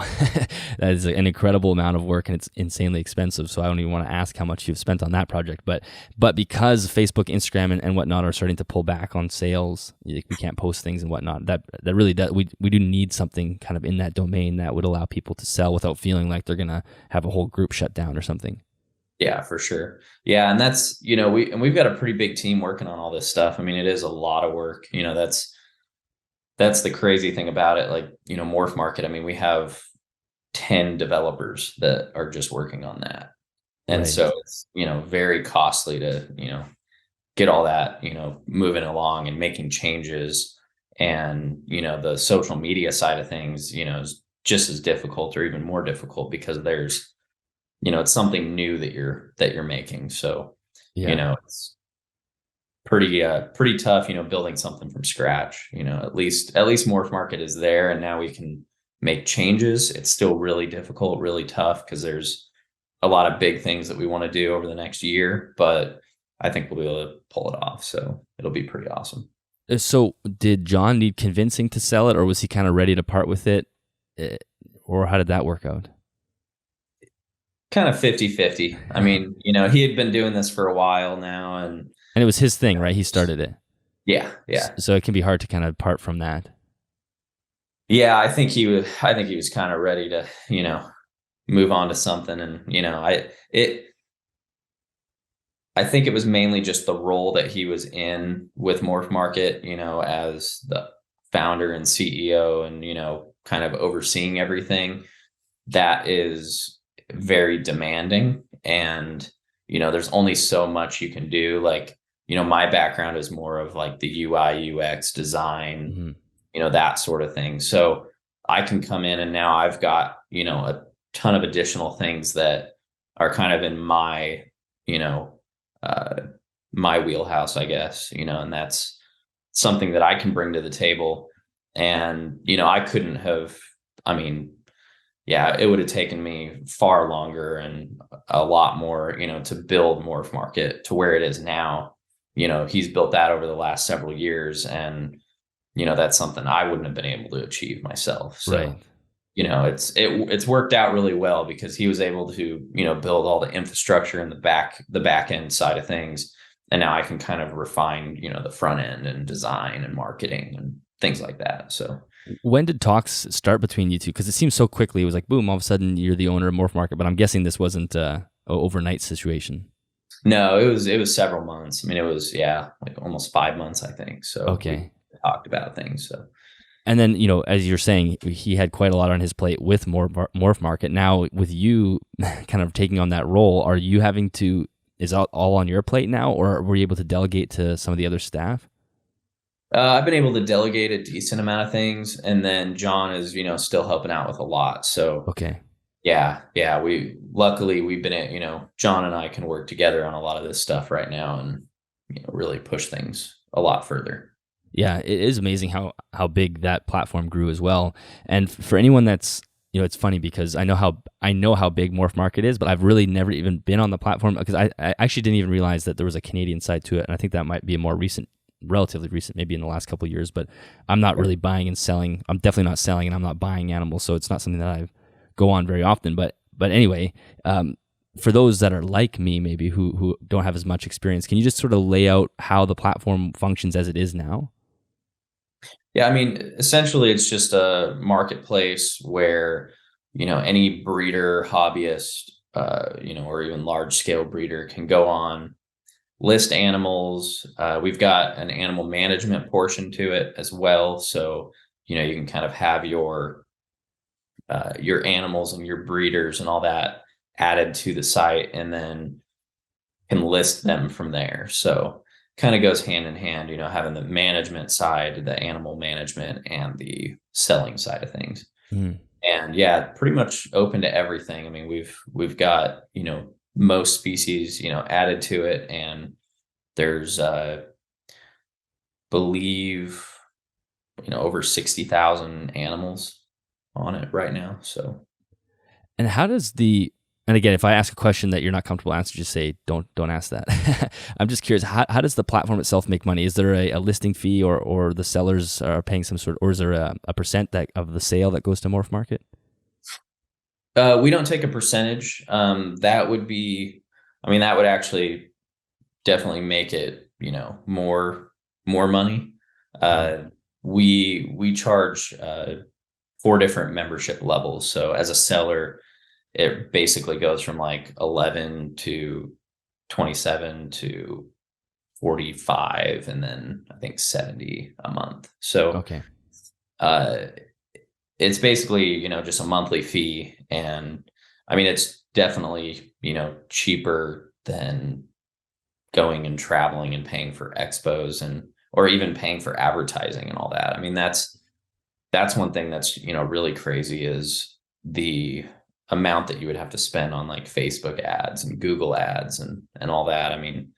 that is an incredible amount of work, and it's insanely expensive. So I don't even want to ask how much you've spent on that project. But because Facebook, Instagram, and whatnot are starting to pull back on sales, like we can't post things and whatnot. That really does. We do need something kind of in that domain that would allow people to sell without feeling like they're gonna have a whole group shut down or something. Yeah, for sure. Yeah, and that's, we've got a pretty big team working on all this stuff. I mean, it is a lot of work. That's the crazy thing about it. Like, Morph Market, I mean, we have 10 developers that are just working on that. And Right. so it's, very costly to, get all that, moving along and making changes. And, the social media side of things, is just as difficult or even more difficult because there's, it's something new that you're making. So, Yeah. it's pretty tough, building something from scratch. At least Morph Market is there, and now we can make changes. It's still really difficult, really tough because there's a lot of big things that we want to do over the next year, but I think we'll be able to pull it off. So it'll be pretty awesome. So did John need convincing to sell it, or was he kind of ready to part with it? Or how did that work out? Kind of 50-50. I mean, he had been doing this for a while now, and And it was his thing, right? He started it. yeah. So it can be hard to kind of part from that. Yeah, I think he was kind of ready to, move on to something. And, I think it was mainly just the role that he was in with Morph Market, as the founder and CEO and, kind of overseeing everything. That is very demanding. And, there's only so much you can do. Like, my background is more of like the UI, UX design, Mm-hmm. that sort of thing. So I can come in and now I've got, a ton of additional things that are kind of in you know, uh, my wheelhouse, I guess, and that's something that I can bring to the table. And, I couldn't have, I mean, yeah, it would have taken me far longer and a lot more, to build Morph Market to where it is now. He's built that over the last several years, and that's something I wouldn't have been able to achieve myself. Right. So, it's worked out really well because he was able to, build all the infrastructure and the back end side of things. And now I can kind of refine, the front end and design and marketing and things like that. So When did talks start between you two? Because it seems so quickly. It was like, boom, all of a sudden you're the owner of Morph Market. But I'm guessing this wasn't a overnight situation. no, it was several months. I mean, it was, yeah, like almost 5 months, I think. So we Okay. talked about things. So And then, as you're saying, he had quite a lot on his plate with Morph Market. Now, with you kind of taking on that role, are you having to, is it all on your plate now, or were you able to delegate to some of the other staff? I've been able to delegate a decent amount of things, and then John is, still helping out with a lot. So Okay. yeah, luckily we've been, John and I can work together on a lot of this stuff right now, and really push things a lot further. Yeah, it is amazing how big that platform grew as well. And for anyone that's, it's funny because I know how big Morph Market is, but I've really never even been on the platform because I actually didn't even realize that there was a Canadian side to it. And I think that might be a more recent, relatively recent, maybe in the last couple of years, but I'm not really buying and selling. I'm definitely not selling, and I'm not buying animals. So it's not something that I go on very often. But anyway, for those that are like me, maybe who don't have as much experience, can you just sort of lay out how the platform functions as it is now? Yeah, I mean, essentially, it's just a marketplace where, any breeder, hobbyist, or even large scale breeder can go on, list animals. We've got an animal management portion to it as well. So, you can kind of have your animals and your breeders and all that added to the site, and then can list them from there. So kind of goes hand in hand, having the management side, the animal management, and the selling side of things. Mm. And yeah, pretty much open to everything. I mean, we've got, most species, added to it, and there's believe, over 60,000 animals on it right now. So And how does And again, if I ask a question that you're not comfortable answering, just say don't ask that. I'm just curious, how does the platform itself make money? Is there a listing fee, or the sellers are paying some sort, or is there a percent of the sale that goes to Morph Market? We don't take a percentage. That would actually definitely make it, more money. We charge 4 different membership levels. So as a seller, it basically goes from like 11 to 27 to 45, and then I think 70 a month. So Okay. It's basically, just a monthly fee. And I mean, it's definitely, cheaper than going and traveling and paying for expos or even paying for advertising and all that. I mean, that's one thing that's, really crazy, is the amount that you would have to spend on like Facebook ads and Google ads and all that. I mean,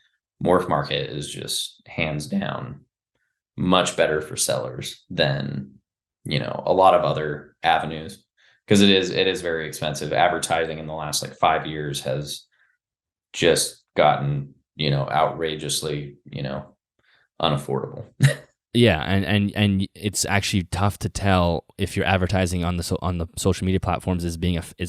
Morph Market is just hands down much better for sellers than, a lot of other avenues, because it is very expensive. Advertising in the last like 5 years has just gotten, outrageously, unaffordable. Yeah, and it's actually tough to tell if your advertising on the social media platforms is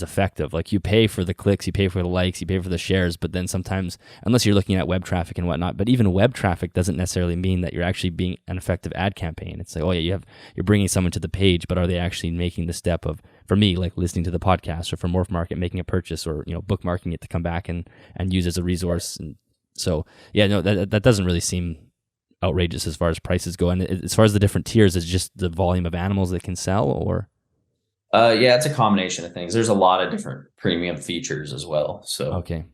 effective. Like, you pay for the clicks, you pay for the likes, you pay for the shares, but then sometimes, unless you're looking at web traffic and whatnot, but even web traffic doesn't necessarily mean that you're actually being an effective ad campaign. It's like, oh yeah, you're bringing someone to the page, but are they actually making the step of, for me, like listening to the podcast, or for Morph Market, making a purchase, or bookmarking it to come back and use as a resource? And so yeah, no, that doesn't really seem outrageous as far as prices go. And as far as the different tiers, is just the volume of animals that can sell, or? Yeah, it's a combination of things. There's a lot of different premium features as well. So okay,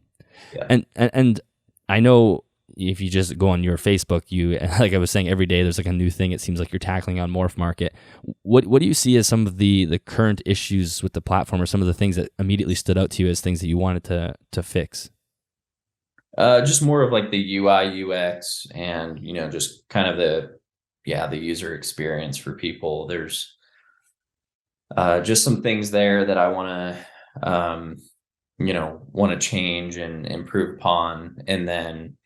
yeah. And I know if you just go on your Facebook, you, like I was saying, every day there's like a new thing. It seems like you're tackling on Morph Market. What do you see as some of the current issues with the platform, or some of the things that immediately stood out to you as things that you wanted to fix? Just more of like the UI UX, and just kind of the user experience for people. There's just some things there that I want to change and improve upon. And then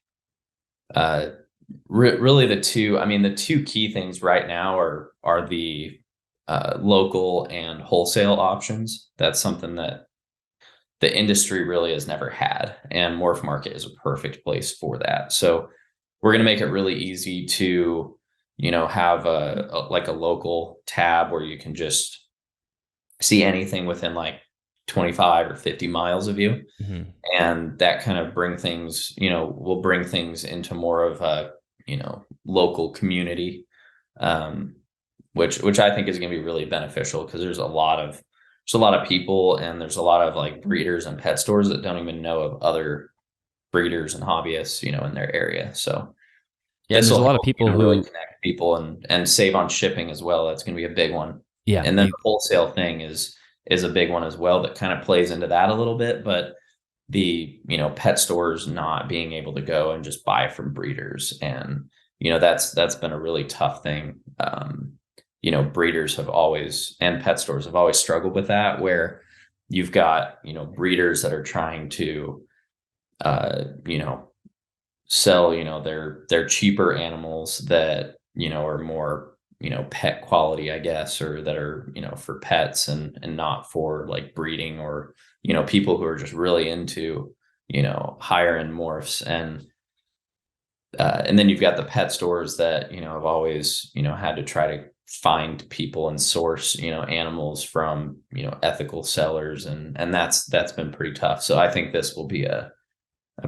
really the two key things right now are the local and wholesale options. That's something that the industry really has never had, and Morph Market is a perfect place for that. So we're going to make it really easy to, have a local tab where you can just see anything within like 25 or 50 miles of you. Mm-hmm. And that kind of will bring things into more of a, local community, which I think is going to be really beneficial, because there's a lot of people, and there's a lot of like breeders and pet stores that don't even know of other breeders and hobbyists, in their area. So yeah, there's a lot of people who really connect people and save on shipping as well. That's going to be a big one. Yeah. And then the wholesale thing is a big one as well, that kind of plays into that a little bit. But the, pet stores not being able to go and just buy from breeders, and, that's been a really tough thing. Breeders have always, and pet stores have always struggled with that, where you've got, breeders that are trying to, sell, their cheaper animals that, are more, pet quality, I guess, or that are, for pets and not for like breeding, or, people who are just really into, higher end morphs. And then you've got the pet stores that, have always, had to try to find people and source, animals from, ethical sellers. And that's been pretty tough. So I think this will be a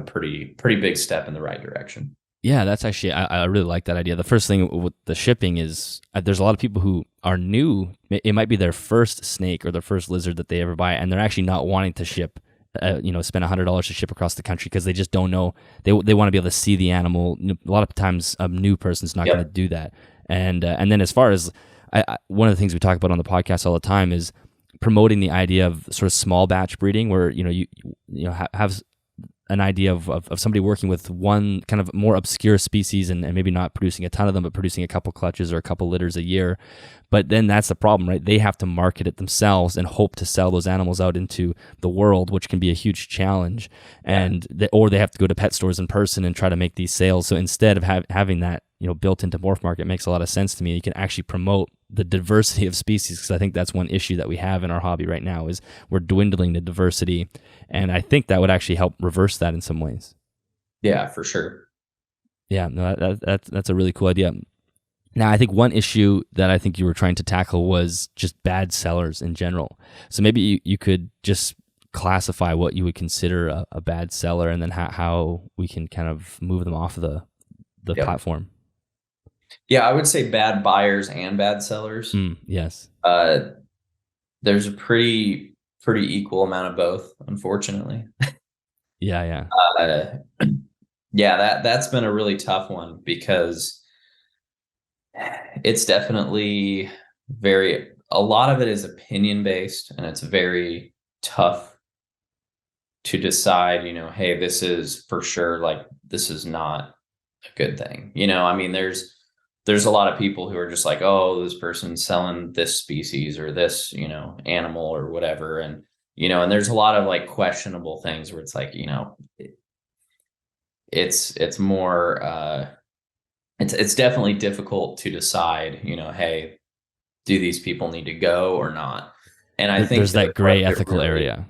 pretty big step in the right direction. Yeah, that's actually, I really like that idea. The first thing with the shipping is there's a lot of people who are new. It might be their first snake or their first lizard that they ever buy, and they're actually not wanting to ship, spend $100 to ship across the country, because they just don't know. They want to be able to see the animal. A lot of times a new person's not going to do that. And then as far as, one of the things we talk about on the podcast all the time is promoting the idea of sort of small batch breeding, where, you have an idea of somebody working with one kind of more obscure species and maybe not producing a ton of them, but producing a couple clutches or a couple litters a year. But then that's the problem, right? They have to market it themselves and hope to sell those animals out into the world, which can be a huge challenge. And or they have to go to pet stores in person and try to make these sales. So instead of having that, built into Morph Market, makes a lot of sense to me. You can actually promote the diversity of species, because I think that's one issue that we have in our hobby right now is we're dwindling the diversity. And I think that would actually help reverse that in some ways. Yeah, for sure. Yeah, no, that's a really cool idea. Now, I think one issue that I think you were trying to tackle was just bad sellers in general. So maybe you could just classify what you would consider a bad seller, and then how we can kind of move them off of the platform. Yeah, I would say bad buyers and bad sellers. Yes. There's a pretty equal amount of both, unfortunately. Yeah. That's been a really tough one, because it's definitely a lot of it is opinion based, and it's very tough to decide, hey, this is for sure, like, this is not a good thing. I mean, there's a lot of people who are just like, oh, this person's selling this species or this, animal or whatever. And, and there's a lot of like questionable things where it's like, it's more, it's definitely difficult to decide, hey, do these people need to go or not? And I think there's that gray ethical area.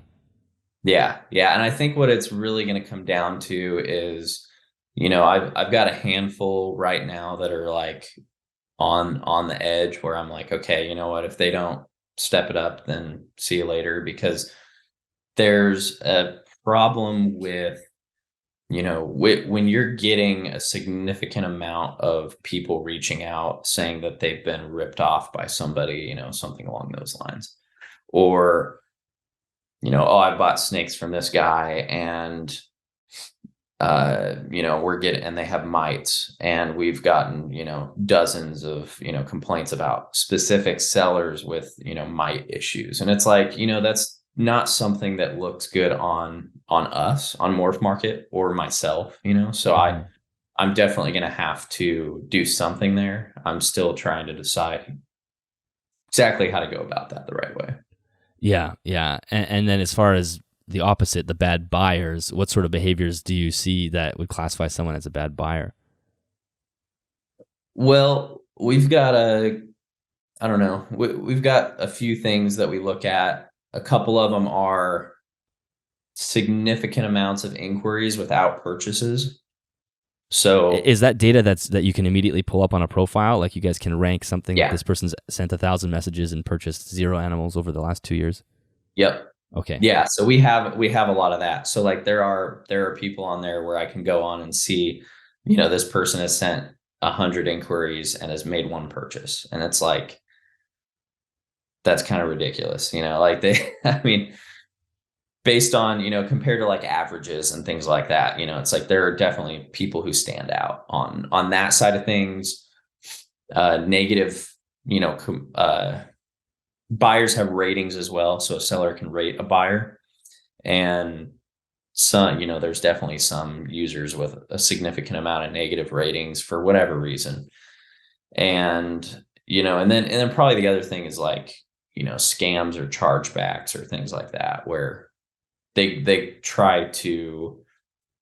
Yeah. And I think what it's really going to come down to is, I've got a handful right now that are like on the edge where I'm like, okay, you know what, if they don't step it up, then see you later. Because there's a problem with, when you're getting a significant amount of people reaching out saying that they've been ripped off by somebody, something along those lines, or, oh, I bought snakes from this guy, and and they have mites, and we've gotten, dozens of, complaints about specific sellers with, mite issues. And it's like, that's not something that looks good on us, on Morph Market, or myself, so I'm definitely going to have to do something there. I'm still trying to decide exactly how to go about that the right way. Yeah. And then as far as the opposite, the bad buyers, what sort of behaviors do you see that would classify someone as a bad buyer? Well, we've got we've got a few things that we look at. A couple of them are significant amounts of inquiries without purchases. So is that data that you can immediately pull up on a profile? Like, you guys can rank something. Yeah. This person's sent 1,000 messages and purchased 0 animals over the last 2 years. Yep. Okay. Yeah. So we have a lot of that. So like there are people on there where I can go on and see, this person has sent 100 inquiries and has made 1 purchase. And it's like, that's kind of ridiculous. Like I mean, based on, compared to like averages and things like that, it's like there are definitely people who stand out on that side of things. Negative, buyers have ratings as well. So a seller can rate a buyer, and some, there's definitely some users with a significant amount of negative ratings for whatever reason. And, and then probably the other thing is like, scams or chargebacks or things like that, where they try to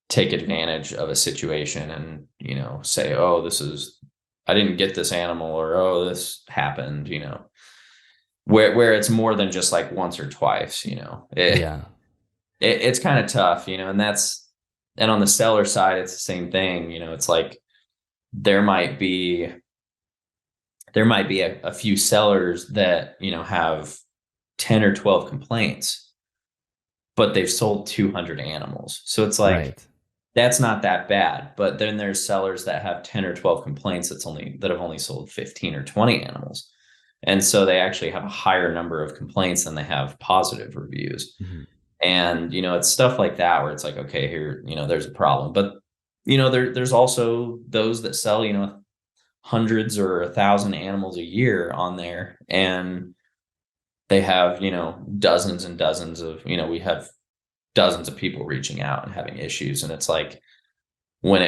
take advantage of a situation and, say, oh, I didn't get this animal, or, oh, this happened, where it's more than just like once or twice, it's kind of tough, and on the seller side, it's the same thing. It's like, there might be a few sellers that, have 10 or 12 complaints, but they've sold 200 animals. So it's like, right, that's not that bad. But then there's sellers that have 10 or 12 complaints that have only sold 15 or 20 animals. And so they actually have a higher number of complaints than they have positive reviews. Mm-hmm. And, it's stuff like that where it's like, okay, here, there's a problem. But, there's also those that sell, hundreds or 1,000 animals a year on there. And they have, dozens and dozens of, we have dozens of people reaching out and having issues. And it's like when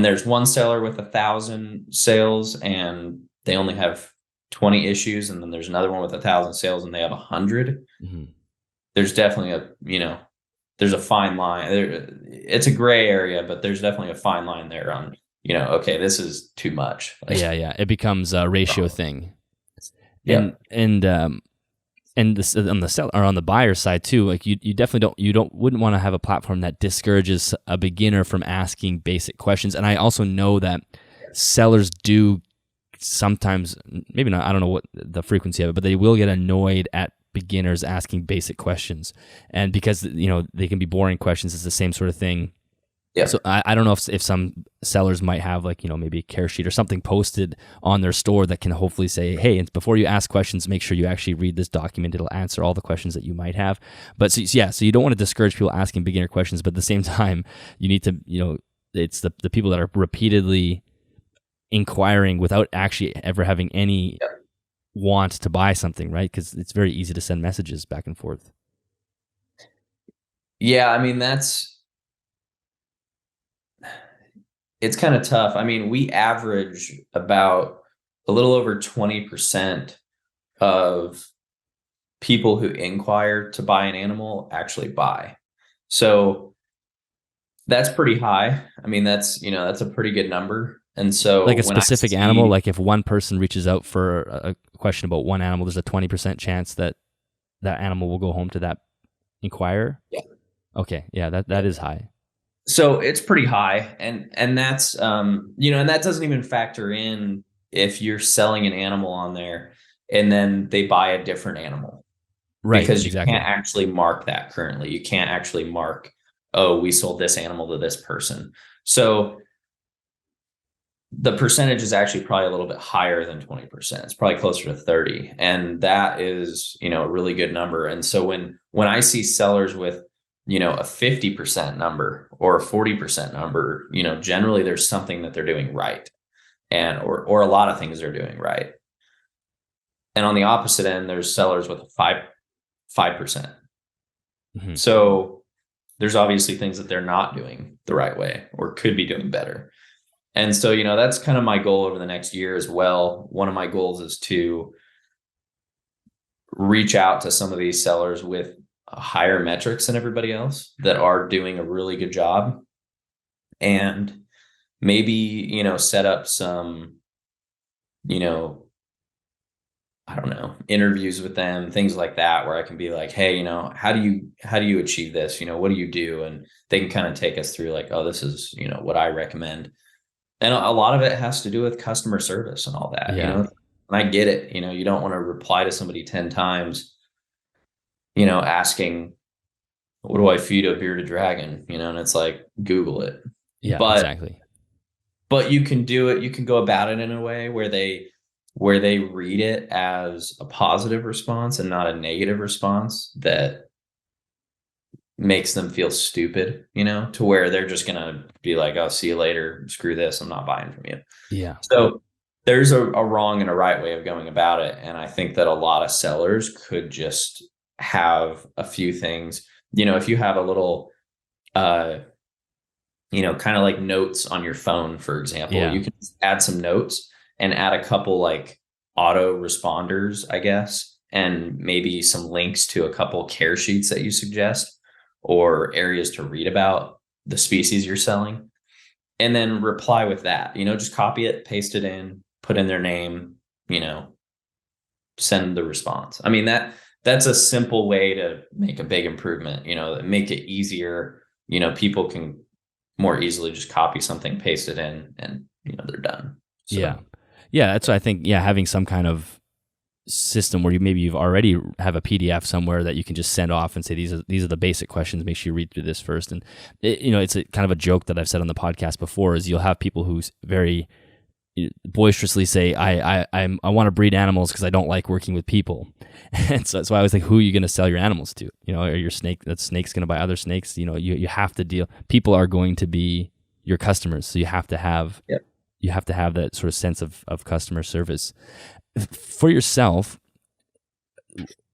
there's one seller with 1,000 sales and they only have 20 issues, and then there's another one with 1,000 sales and they have 100, there's definitely there's a fine line there. It's a gray area, but there's definitely a fine line there on, okay, this is too much. Like, yeah. It becomes a ratio thing. Yeah. And this on the seller or on the buyer side too, like you definitely wouldn't want to have a platform that discourages a beginner from asking basic questions. And I also know that sellers do sometimes, maybe not, I don't know what the frequency of it, but they will get annoyed at beginners asking basic questions. And because, they can be boring questions, it's the same sort of thing. Yeah. So I don't know if some sellers might have maybe a care sheet or something posted on their store that can hopefully say, hey, before you ask questions, make sure you actually read this document. It'll answer all the questions that you might have. But so you don't want to discourage people asking beginner questions, but at the same time, you need to, it's the people that are repeatedly inquiring without actually ever having any want to buy something, right? Because it's very easy to send messages back and forth. Yeah, I mean, it's kind of tough. I mean, we average about a little over 20% of people who inquire to buy an animal actually buy. So that's pretty high. I mean, that's a pretty good number. And so like a specific animal, like if one person reaches out for a question about one animal, there's a 20% chance that animal will go home to that inquirer. Yeah. Okay. Yeah, that is high. So it's pretty high, and that's and that doesn't even factor in if you're selling an animal on there and then they buy a different animal, right? Because exactly. You can't actually mark that currently. You can't actually mark, oh, we sold this animal to this person. So the percentage is actually probably a little bit higher than 20%. It's probably closer to 30, and that is a really good number. And so when I see sellers with a 50% number or a 40% number, generally there's something that they're doing right, and or a lot of things they're doing right. And on the opposite end, there's sellers with a 5%. So there's obviously things that they're not doing the right way or could be doing better. And so, that's kind of my goal over the next year as well. One of my goals is to reach out to some of these sellers with higher metrics than everybody else that are doing a really good job, and maybe set up some I don't know, interviews with them, things like that, where I can be like, hey, how do you achieve this, what do you do? And they can kind of take us through like, oh, this is what I recommend. And a lot of it has to do with customer service and all that. And I get it. You don't want to reply to somebody 10 times asking, what do I feed a bearded dragon? And it's like, Google it. Yeah, exactly. But you can do it. You can go about it in a way where they read it as a positive response and not a negative response that makes them feel stupid, to where they're just going to be like, oh, see you later. Screw this. I'm not buying from you. Yeah. So there's a wrong and a right way of going about it. And I think that a lot of sellers could just have a few things, if you have a little, kind of like notes on your phone, for example, you can add some notes and add a couple like auto responders, I guess, and maybe some links to a couple care sheets that you suggest or areas to read about the species you're selling, and then reply with that, just copy it, paste it in, put in their name, send the response. I mean, that's a simple way to make a big improvement, make it easier. People can more easily just copy something, paste it in, and they're done. So. Yeah. That's what I think. Yeah. Having some kind of system where you've already have a PDF somewhere that you can just send off and say, these are the basic questions. Make sure you read through this first. And it's a kind of a joke that I've said on the podcast before is you'll have people who very boisterously say, I want to breed animals because I don't like working with people. And so that's why I was like, who are you going to sell your animals to? Are your that snake's going to buy other snakes? You have to deal. People are going to be your customers. So you have to have, that sort of sense of customer service for yourself.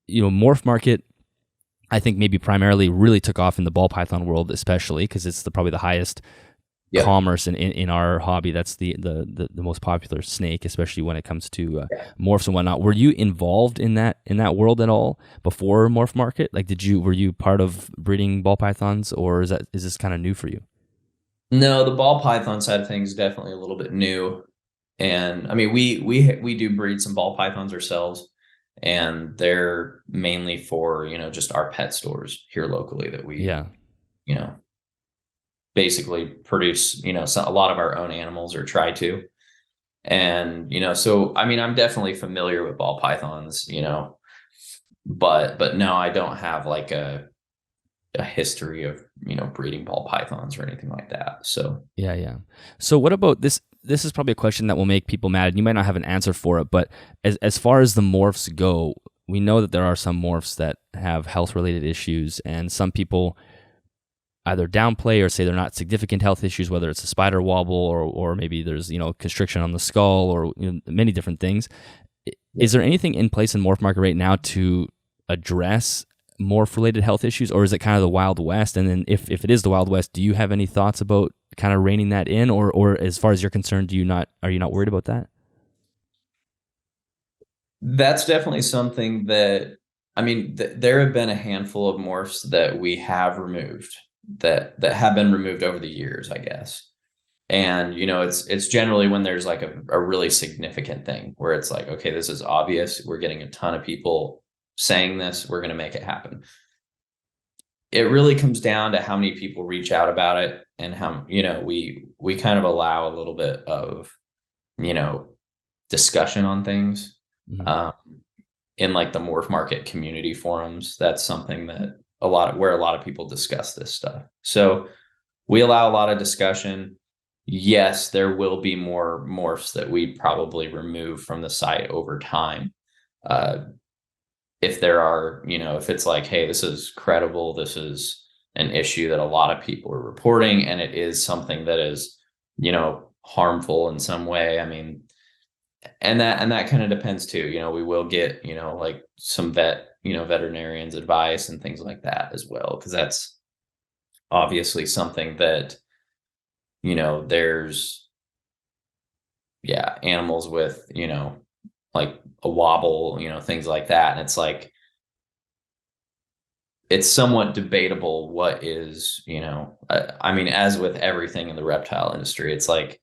MorphMarket I think maybe primarily really took off in the ball python world, especially because it's probably the highest commerce in our hobby. That's the most popular snake, especially when it comes to morphs and whatnot. Were you involved in that world at all before Morph Market? Like, were you part of breeding ball pythons, or is this kind of new for you? No, the ball python side of things is definitely a little bit new. And I mean, we do breed some ball pythons ourselves, and they're mainly for, just our pet stores here locally that we, basically produce, a lot of our own animals, or try to. And, so, I mean, I'm definitely familiar with ball pythons, but no, I don't have like a history of, breeding ball pythons or anything like that. So, yeah. So what about this? This is probably a question that will make people mad, and you might not have an answer for it, but as far as the morphs go, we know that there are some morphs that have health-related issues, and some people either downplay or say they're not significant health issues, whether it's a spider wobble or maybe there's, constriction on the skull, or many different things. Is there anything in place in Morph Market right now to address morph-related health issues, or is it kind of the Wild West? And then if it is the Wild West, do you have any thoughts about kind of reining that in, or as far as you're concerned, are you not worried about that? That's definitely something that, I mean, there have been a handful of morphs that we have removed that have been removed over the years, I guess. And, it's generally when there's like a really significant thing where it's like, okay, this is obvious. We're getting a ton of people saying this, we're going to make it happen. It really comes down to how many people reach out about it, and how, we kind of allow a little bit of, discussion on things. In like the Morph Market community forums. That's something that where a lot of people discuss this stuff. So we allow a lot of discussion. Yes, there will be more morphs that we probably remove from the site over time. If there are, if it's like, hey, this is credible, this is an issue that a lot of people are reporting, and it is something that is, harmful in some way. I mean, and that kind of depends too. We will get, like some veterinarians advice and things like that as well, because that's obviously something that, there's animals with, like a wobble, things like that. And it's like, it's somewhat debatable what is, I mean, as with everything in the reptile industry, it's like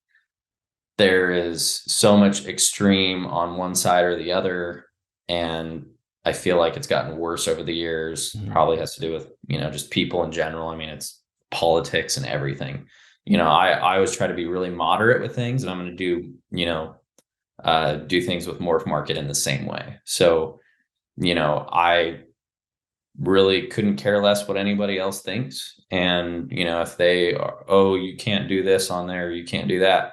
there is so much extreme on one side or the other. And I feel like it's gotten worse over the years. Probably has to do with, just people in general. I mean, it's politics and everything. I always try to be really moderate with things, and I'm going to do, do things with Morph Market in the same way. So, I really couldn't care less what anybody else thinks. And, if they are, oh, you can't do this on there, you can't do that.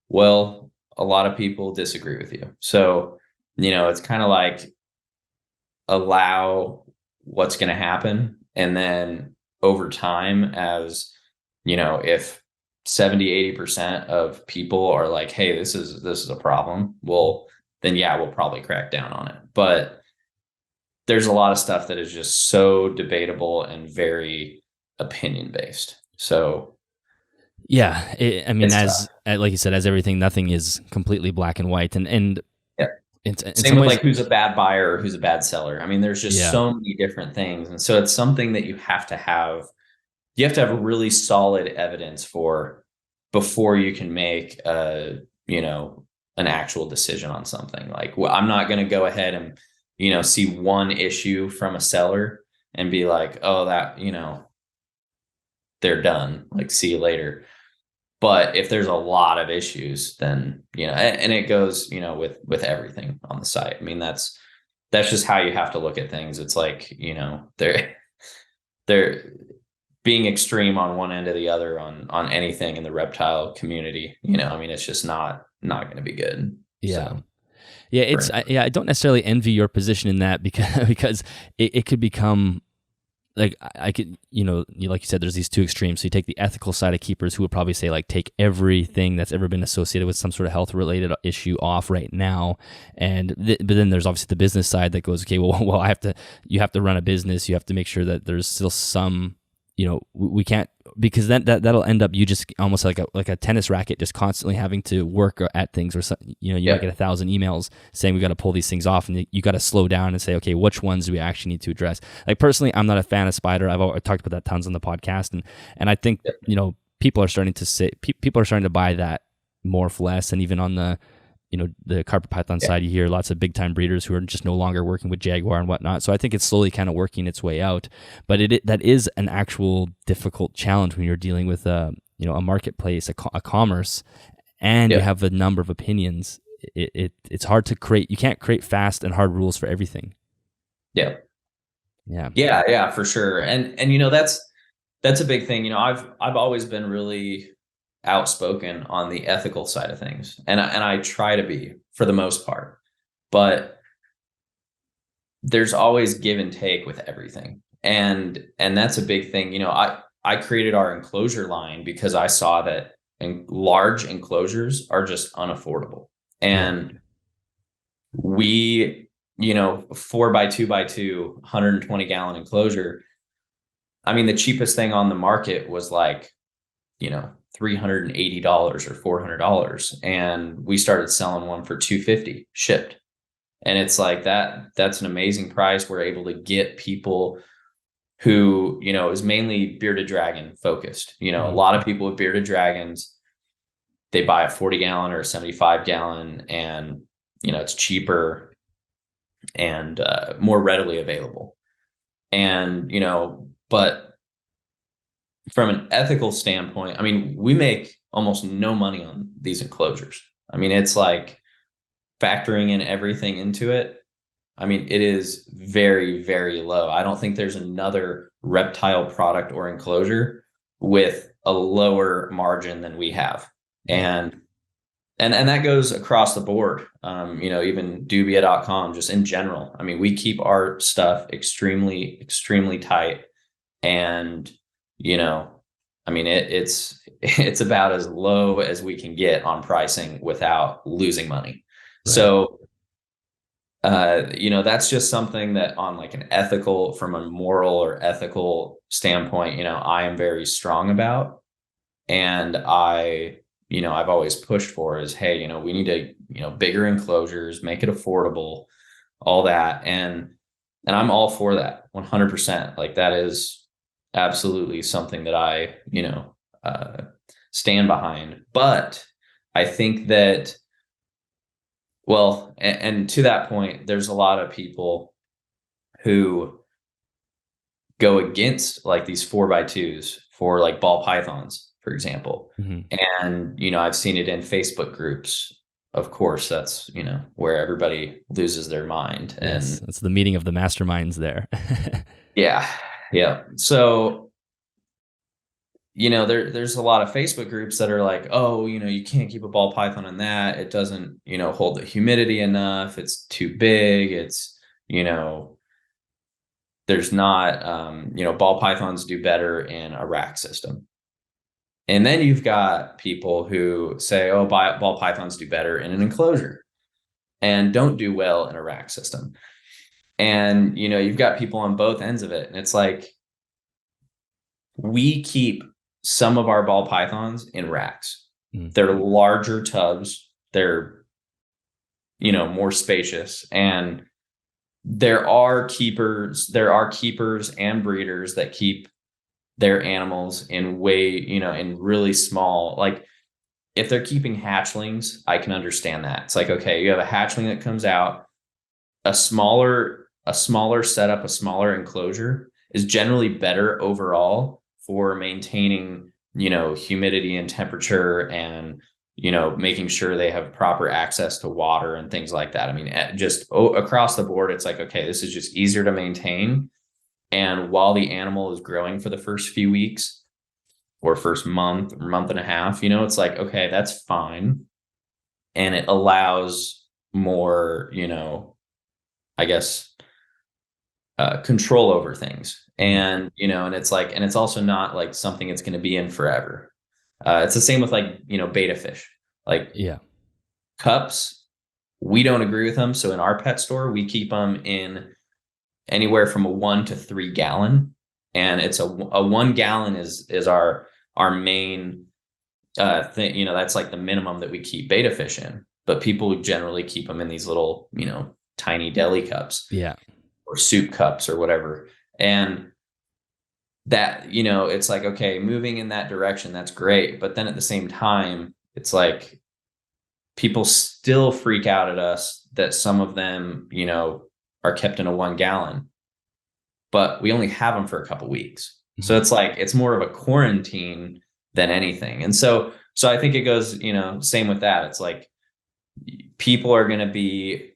Well, a lot of people disagree with you. So, it's kind of like allow what's going to happen. And then over time, as, if 70-80% of people are like, hey, this is a problem, well, then we'll probably crack down on it. But there's a lot of stuff that is just so debatable and very opinion based. So I mean, like you said, as everything, nothing is completely black and white, and same with like who's a bad buyer or who's a bad seller. I mean, there's just so many different things, and so it's something that you have to have. You have to have really solid evidence for before you can make an actual decision on something. Like, well, I'm not going to go ahead and see one issue from a seller and be like, oh, that they're done. Like, see you later. But if there's a lot of issues, then, and it goes, with everything on the site. I mean, that's just how you have to look at things. It's like, they're being extreme on one end or the other on anything in the reptile community. I mean, it's just not going to be good. Yeah. So, I don't necessarily envy your position in that because it could become like I could, like you said, there's these two extremes. So you take the ethical side of keepers who would probably say like, take everything that's ever been associated with some sort of health related issue off right now. But then there's obviously the business side that goes, okay, well, you have to run a business. You have to make sure that there's still some, we can't, because that'll end up you just almost like a tennis racket, just constantly having to work at things, or you might get 1,000 emails saying we got to pull these things off, and you got to slow down and say, okay, which ones do we actually need to address? Like personally, I'm not a fan of Spider. I've talked about that tons on the podcast, and I think people are starting to buy that morph less, and even on the the carpet python side, you hear lots of big time breeders who are just no longer working with Jaguar and whatnot. So I think it's slowly kind of working its way out, but that is an actual difficult challenge when you're dealing with a marketplace, a commerce, and you have a number of opinions. It's hard to create. You can't create fast and hard rules for everything. Yeah, for sure. And that's a big thing. I've always been really outspoken on the ethical side of things, and I try to be for the most part, but there's always give and take with everything, and that's a big thing. I created our enclosure line because I saw that large enclosures are just unaffordable, and we 4x2x2 120 gallon enclosure, I mean the cheapest thing on the market was like $380 or $400, and we started selling one for $250 shipped, and it's like that's an amazing price. We're able to get people who is mainly bearded dragon focused. A lot of people with bearded dragons, they buy a 40 gallon or a 75 gallon, and it's cheaper and more readily available, and but from an ethical standpoint, I mean, we make almost no money on these enclosures. I mean, it's like factoring in everything into it. I mean, it is very, very low. I don't think there's another reptile product or enclosure with a lower margin than we have. And that goes across the board. Even Dubia.com, just in general. I mean, we keep our stuff extremely, extremely tight, and I mean, it's about as low as we can get on pricing without losing money. Right. So, that's just something that on like an ethical, from a moral or ethical standpoint, I am very strong about. And I've always pushed for is, hey, we need to, bigger enclosures, make it affordable, all that. And I'm all for that 100%. Like that is absolutely something that I, stand behind. But I think that, well, and to that point, there's a lot of people who go against like these 4x2s for like ball pythons, for example. And, I've seen it in Facebook groups. Of course, that's, where everybody loses their mind. Yes, it's the meeting of the masterminds there. Yeah. So, there's a lot of Facebook groups that are like, oh, you can't keep a ball python in that. It doesn't, hold the humidity enough. It's too big. It's, there's not, ball pythons do better in a rack system. And then you've got people who say, oh, ball pythons do better in an enclosure and don't do well in a rack system. And, you've got people on both ends of it. And it's like, we keep some of our ball pythons in racks. They're larger tubs. They're, more spacious. And there are keepers and breeders that keep their animals in in really small, like if they're keeping hatchlings, I can understand that. It's like, okay, you have a hatchling that comes out, a smaller setup, a smaller enclosure is generally better overall for maintaining, humidity and temperature and, making sure they have proper access to water and things like that. I mean, just across the board, it's like, okay, this is just easier to maintain. And while the animal is growing for the first few weeks or first month or month and a half, it's like, okay, that's fine. And it allows more, I guess, control over things. And, and it's like, and it's also not like something that's going to be in forever. It's the same with like, betta fish, like cups. We don't agree with them. So in our pet store, we keep them in anywhere from a 1 to 3 gallon. And it's a 1 gallon is our main thing. That's like the minimum that we keep betta fish in, but people generally keep them in these little, tiny deli cups. Or soup cups or whatever. And that, it's like, okay, moving in that direction, that's great. But then at the same time, it's like people still freak out at us that some of them, are kept in a 1 gallon, but we only have them for a couple weeks. So it's like, it's more of a quarantine than anything. And so I think it goes, same with that. It's like people are going to be,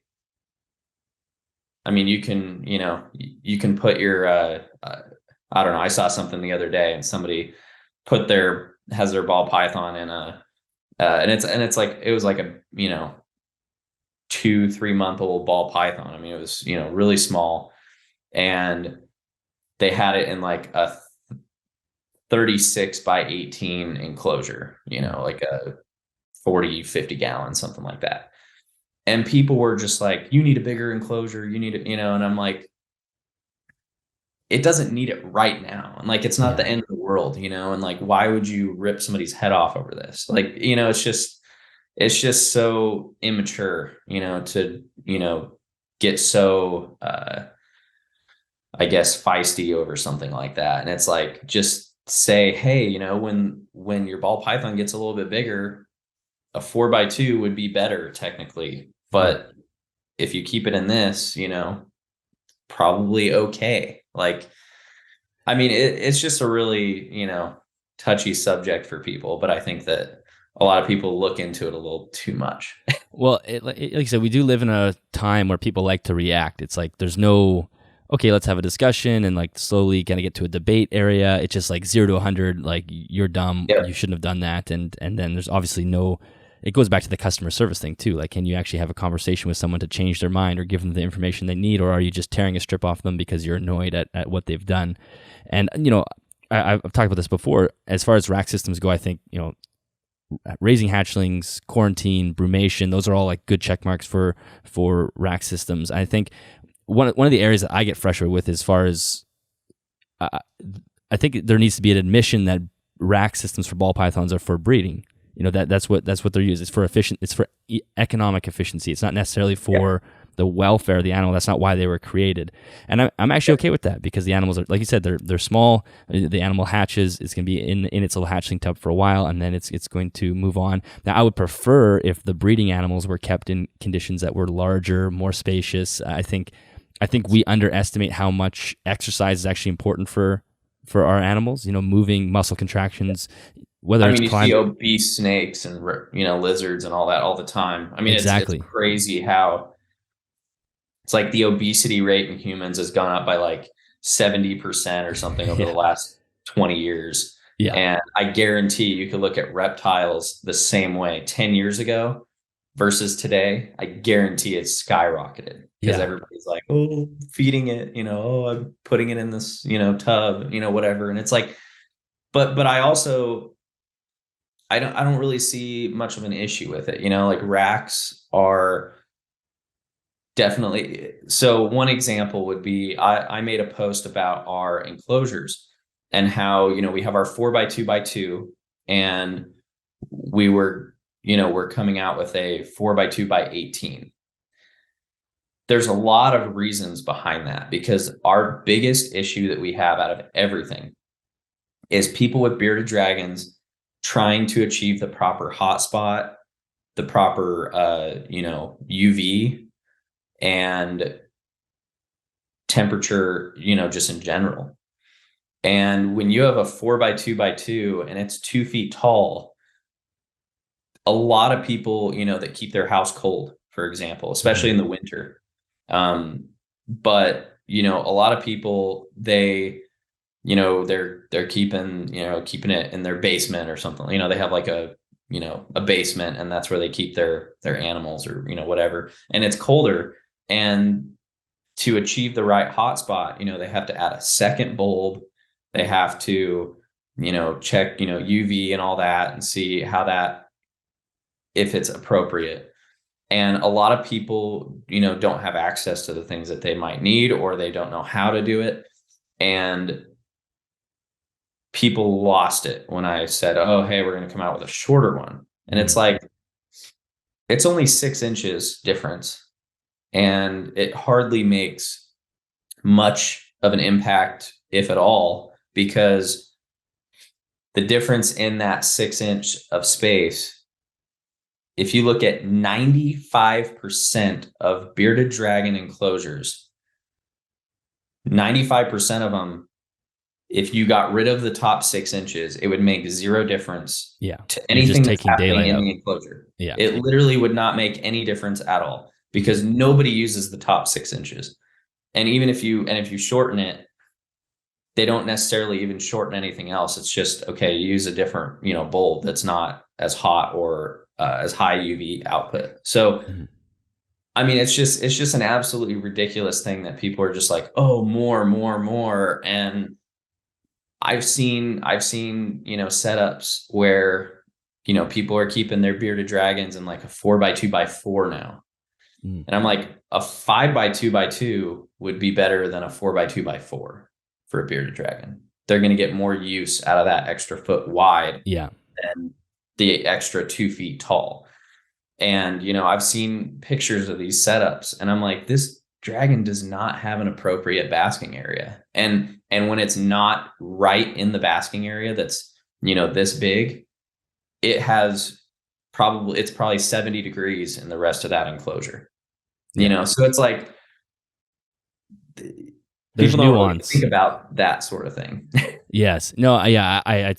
I mean, you can put your, I don't know. I saw something the other day and somebody has their ball python in and it's like, it was like a, 2-3 month old ball python. I mean, it was, really small, and they had it in like a 36 by 18 enclosure, like a 40-50 gallon, something like that. And people were just like, you need a bigger enclosure. You need it, and I'm like, it doesn't need it right now. And like, it's not the end of the world, and like, why would you rip somebody's head off over this? Like, it's just so immature, to, get so, I guess, feisty over something like that. And it's like, just say, hey, when your ball python gets a little bit bigger, a 4x2 would be better technically, but if you keep it in this, probably okay. Like, I mean, it's just a really, touchy subject for people, but I think that a lot of people look into it a little too much. Well, like I said, we do live in a time where people like to react. It's like, there's no, okay, let's have a discussion and like slowly kind of get to a debate area. It's just like 0 to 100, like, you're dumb. You shouldn't have done that. And then there's obviously it goes back to the customer service thing too. Like, can you actually have a conversation with someone to change their mind or give them the information they need? Or are you just tearing a strip off them because you're annoyed at what they've done? And, I've talked about this before. As far as rack systems go, I think, raising hatchlings, quarantine, brumation, those are all like good check marks for rack systems. I think one of the areas that I get frustrated with, as far as I think there needs to be an admission that rack systems for ball pythons are for breeding. That's what they're used. It's for economic efficiency. It's not necessarily for the welfare of the animal. That's not why they were created. And I'm actually okay with that, because the animals are, like you said, they're small. The animal hatches. It's going to be in its little hatchling tub for a while, and then it's going to move on. Now, I would prefer if the breeding animals were kept in conditions that were larger, more spacious. I think we underestimate how much exercise is actually important for our animals. Moving, muscle contractions. Whether you see obese snakes and lizards and all that all the time. I mean, exactly. It's crazy how it's like the obesity rate in humans has gone up by like 70% or something over the last 20 years. Yeah. And I guarantee you could look at reptiles the same way 10 years ago versus today. I guarantee it's skyrocketed, because everybody's like, oh, feeding it, I'm putting it in this, tub, whatever. And it's like, but I also, I don't really see much of an issue with it. Like, racks are definitely. So one example would be, I made a post about our enclosures and how, we have our 4x2x2, and we're coming out with a 4x2x18. There's a lot of reasons behind that, because our biggest issue that we have out of everything is people with bearded dragons trying to achieve the proper hotspot, the proper, UV and temperature, just in general. And when you have a 4x2x2 and it's 2 feet tall, a lot of people, that keep their house cold, for example, especially in the winter. But, a lot of people, they're keeping it in their basement or something. They have like a basement, and that's where they keep their animals, or, whatever. And it's colder. And to achieve the right hotspot, they have to add a second bulb. They have to, check, UV and all that and see how that, if it's appropriate. And a lot of people, don't have access to the things that they might need, or they don't know how to do it. And people lost it when I said, oh, hey, we're going to come out with a shorter one. And it's like, it's only 6 inches difference. And it hardly makes much of an impact, if at all, because the difference in that 6 inch of space, if you look at 95% of bearded dragon enclosures, 95% of them, if you got rid of the top 6 inches, it would make zero difference to anything that's happening in the enclosure. Yeah. It literally would not make any difference at all, because nobody uses the top 6 inches. And even if you shorten it, they don't necessarily even shorten anything else. It's just, okay, you use a different, bulb that's not as hot or as high UV output. So, I mean, it's just an absolutely ridiculous thing that people are just like, oh, more. And I've seen, setups where, people are keeping their bearded dragons in like a 4x2x4 now. And I'm like, a 5x2x2 would be better than a 4x2x4 for a bearded dragon. They're going to get more use out of that extra foot wide than the extra 2 feet tall. And, I've seen pictures of these setups and I'm like, this dragon does not have an appropriate basking area. And when it's not right in the basking area, that's, this big, it's probably 70 degrees in the rest of that enclosure. So it's like, there's people don't nuance. really think about that sort of thing. Yes. No, yeah, I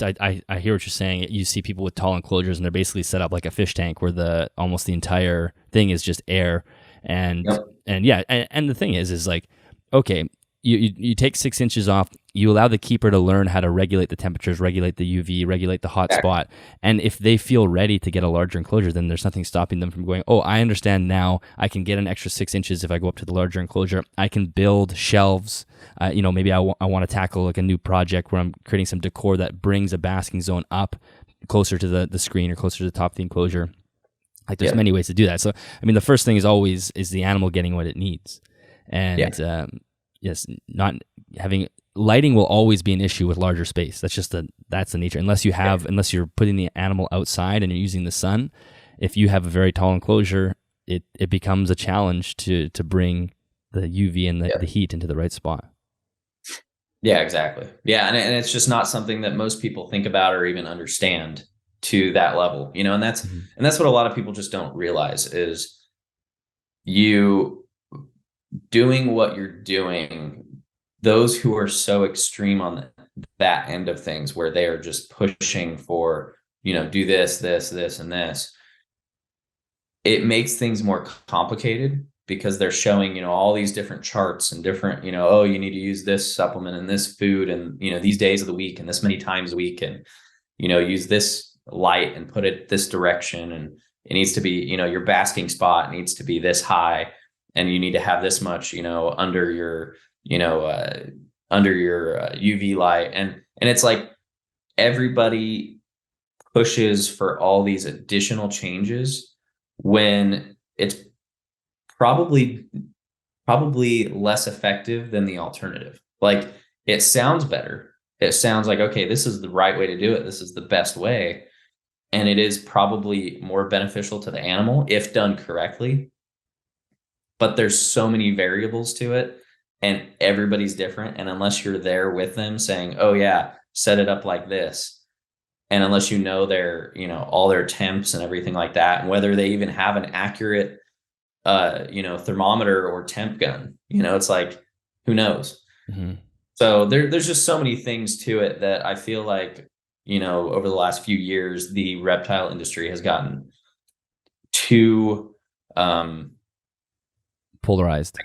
hear what you're saying. You see people with tall enclosures and they're basically set up like a fish tank where almost the entire thing is just air. And and the thing is like, okay, you take 6 inches off, you allow the keeper to learn how to regulate the temperatures, regulate the UV, regulate the hot spot. And if they feel ready to get a larger enclosure, then there's nothing stopping them from going, oh, I understand now. I can get an extra 6 inches if I go up to the larger enclosure. I can build shelves. Maybe I want to tackle like a new project where I'm creating some decor that brings a basking zone up closer to the screen or closer to the top of the enclosure. Like there's many ways to do that. So, I mean, the first thing is the animal getting what it needs. And yes, not having lighting will always be an issue with larger space. That's the nature. Unless you're putting the animal outside and you're using the sun, if you have a very tall enclosure, it becomes a challenge to bring the UV and the heat into the right spot. Yeah, exactly. Yeah. And it's just not something that most people think about or even understand to that level, and that's what a lot of people just don't realize is you doing what you're doing. Those who are so extreme on that end of things where they are just pushing for, do this, and this, it makes things more complicated because they're showing, all these different charts and different, oh, you need to use this supplement and this food and, these days of the week and this many times a week and, use this light and put it this direction. And it needs to be, your basking spot needs to be this high and you need to have this much, under your UV light. And it's like everybody pushes for all these additional changes when it's probably less effective than the alternative. Like it sounds better. It sounds like, okay, this is the right way to do it. This is the best way. And it is probably more beneficial to the animal if done correctly. But there's so many variables to it and everybody's different. And unless you're there with them saying, oh yeah, set it up like this. And unless their, all their temps and everything like that, and whether they even have an accurate, thermometer or temp gun, it's like, who knows? So there's just so many things to it that I feel like, over the last few years, the reptile industry has gotten too, polarized.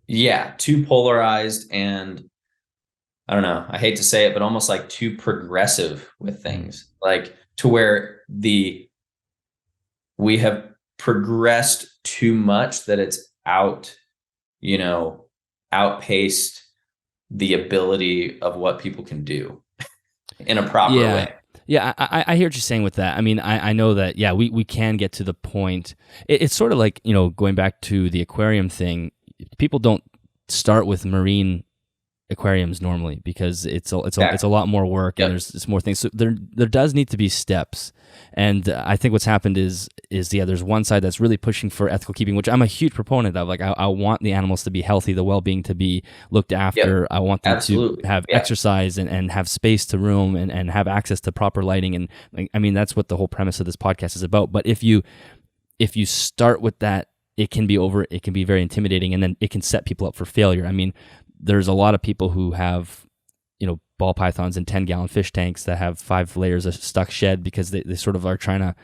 Yeah, too polarized, and I don't know, I hate to say it, but almost like too progressive with things, like to where we have progressed too much that it's outpaced the ability of what people can do in a proper way. Yeah, I hear what you're saying with that. I mean, I know that, yeah, we can get to the point. It's sort of like, going back to the aquarium thing, people don't start with marine aquariums normally because it's a lot more work and there's more things. So there does need to be steps. And I think what's happened is there's one side that's really pushing for ethical keeping, which I'm a huge proponent of. Like I want the animals to be healthy, the well-being to be looked after. I want them to have exercise and have space to roam and have access to proper lighting. And I mean, that's what the whole premise of this podcast is about. But if you start with that, it can be very intimidating, and then it can set people up for failure. I mean, there's a lot of people who have, ball pythons in 10-gallon fish tanks that have 5 layers of stuck shed because they sort of are trying to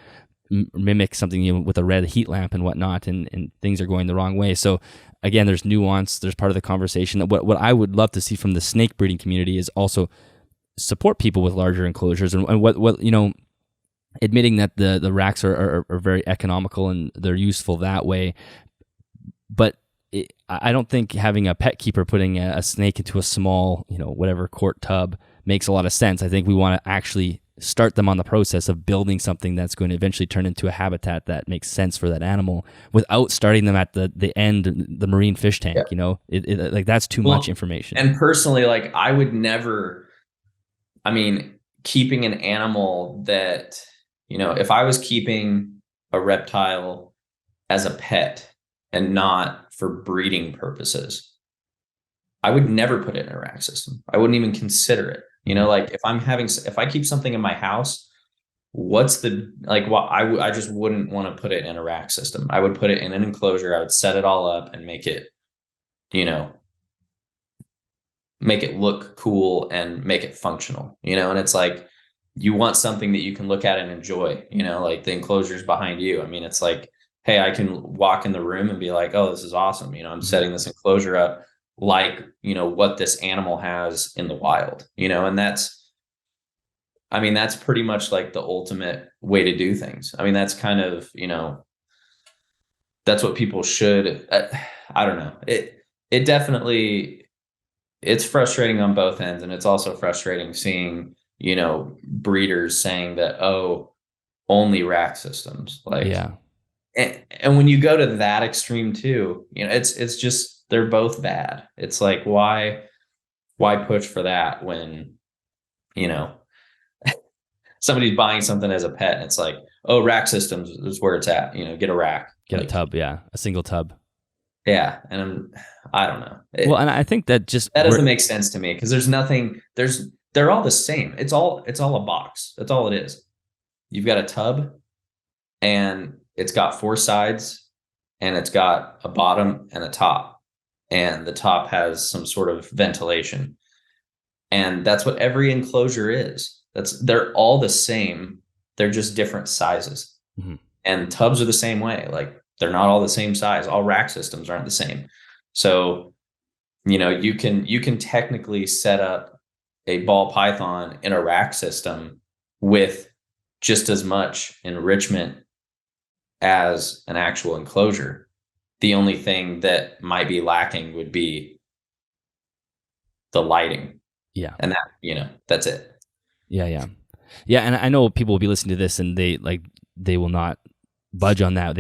mimic something with a red heat lamp and whatnot, and things are going the wrong way. So again, there's nuance. There's part of the conversation. What I would love to see from the snake breeding community is also support people with larger enclosures and what admitting that the racks are very economical and they're useful that way. But I don't think having a pet keeper putting a snake into a small, whatever quart tub makes a lot of sense. I think we want to actually start them on the process of building something that's going to eventually turn into a habitat that makes sense for that animal without starting them at the end, the marine fish tank. Like that's too much information. And personally, like I would never, keeping an animal that, if I was keeping a reptile as a pet and not for breeding purposes, I would never put it in a rack system. I wouldn't even consider it. Like if I keep something in my house, I just wouldn't want to put it in a rack system. I would put it in an enclosure. I would set it all up and make it, make it look cool and make it functional, and it's like, you want something that you can look at and enjoy, like the enclosures behind you. It's like, hey, I can walk in the room and be like, oh, this is awesome. I'm setting this enclosure up like, what this animal has in the wild, and that's pretty much like the ultimate way to do things. That's kind of, that's what people should, I don't know. It definitely, it's frustrating on both ends. And it's also frustrating seeing, breeders saying that, oh, only rack systems. Like, yeah. And when you go to that extreme too, it's just, they're both bad. It's like, why push for that when, somebody's buying something as a pet and it's like, oh, rack systems is where it's at, get a rack. Get a tub. Yeah. A single tub. Yeah. And I don't know. And I think that doesn't make sense to me because they're all the same. It's all a box. That's all it is. You've got a tub and it's got 4 sides and it's got a bottom and a top, and the top has some sort of ventilation. And that's what every enclosure is. They're all the same. They're just different sizes. Mm-hmm. And tubs are the same way. Like they're not all the same size. All rack systems aren't the same. So, you can technically set up a ball python in a rack system with just as much enrichment as an actual enclosure. The only thing that might be lacking would be the lighting. Yeah. And that, that's it. Yeah. And I know people will be listening to this and they will not budge on that.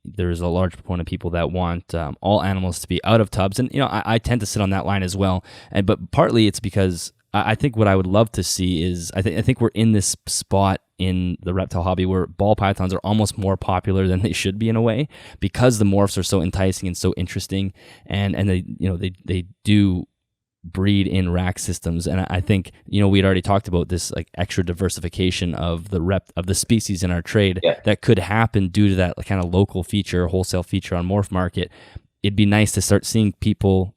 There's a large proponent of people that want all animals to be out of tubs. And, I tend to sit on that line as well. But partly it's because I think what I would love to see is, I think we're in this spot in the reptile hobby where ball pythons are almost more popular than they should be in a way, because the morphs are so enticing and so interesting, and they do breed in rack systems. And I think, we'd already talked about this like extra diversification of the species in our trade that could happen due to that kind of local feature, wholesale feature on Morph Market. It'd be nice to start seeing people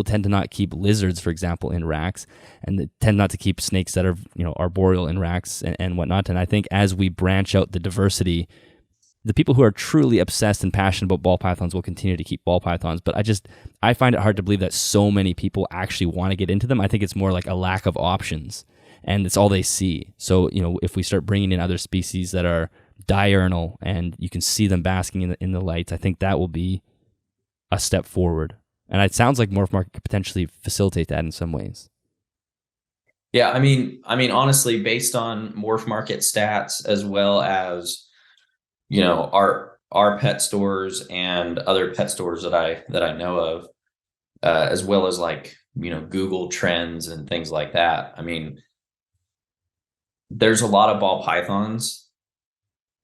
tend to not keep lizards, for example, in racks, and they tend not to keep snakes that are, arboreal in racks and whatnot. And I think as we branch out the diversity, the people who are truly obsessed and passionate about ball pythons will continue to keep ball pythons. But I find it hard to believe that so many people actually want to get into them. I think it's more like a lack of options, and it's all they see. So, if we start bringing in other species that are diurnal and you can see them basking in the lights, I think that will be a step forward. And it sounds like Morph Market could potentially facilitate that in some ways. Yeah, I mean, honestly, based on Morph Market stats, as well as, you know, our pet stores and other pet stores that I know of, as well as like, you know, Google Trends and things like that. I mean, there's a lot of ball pythons,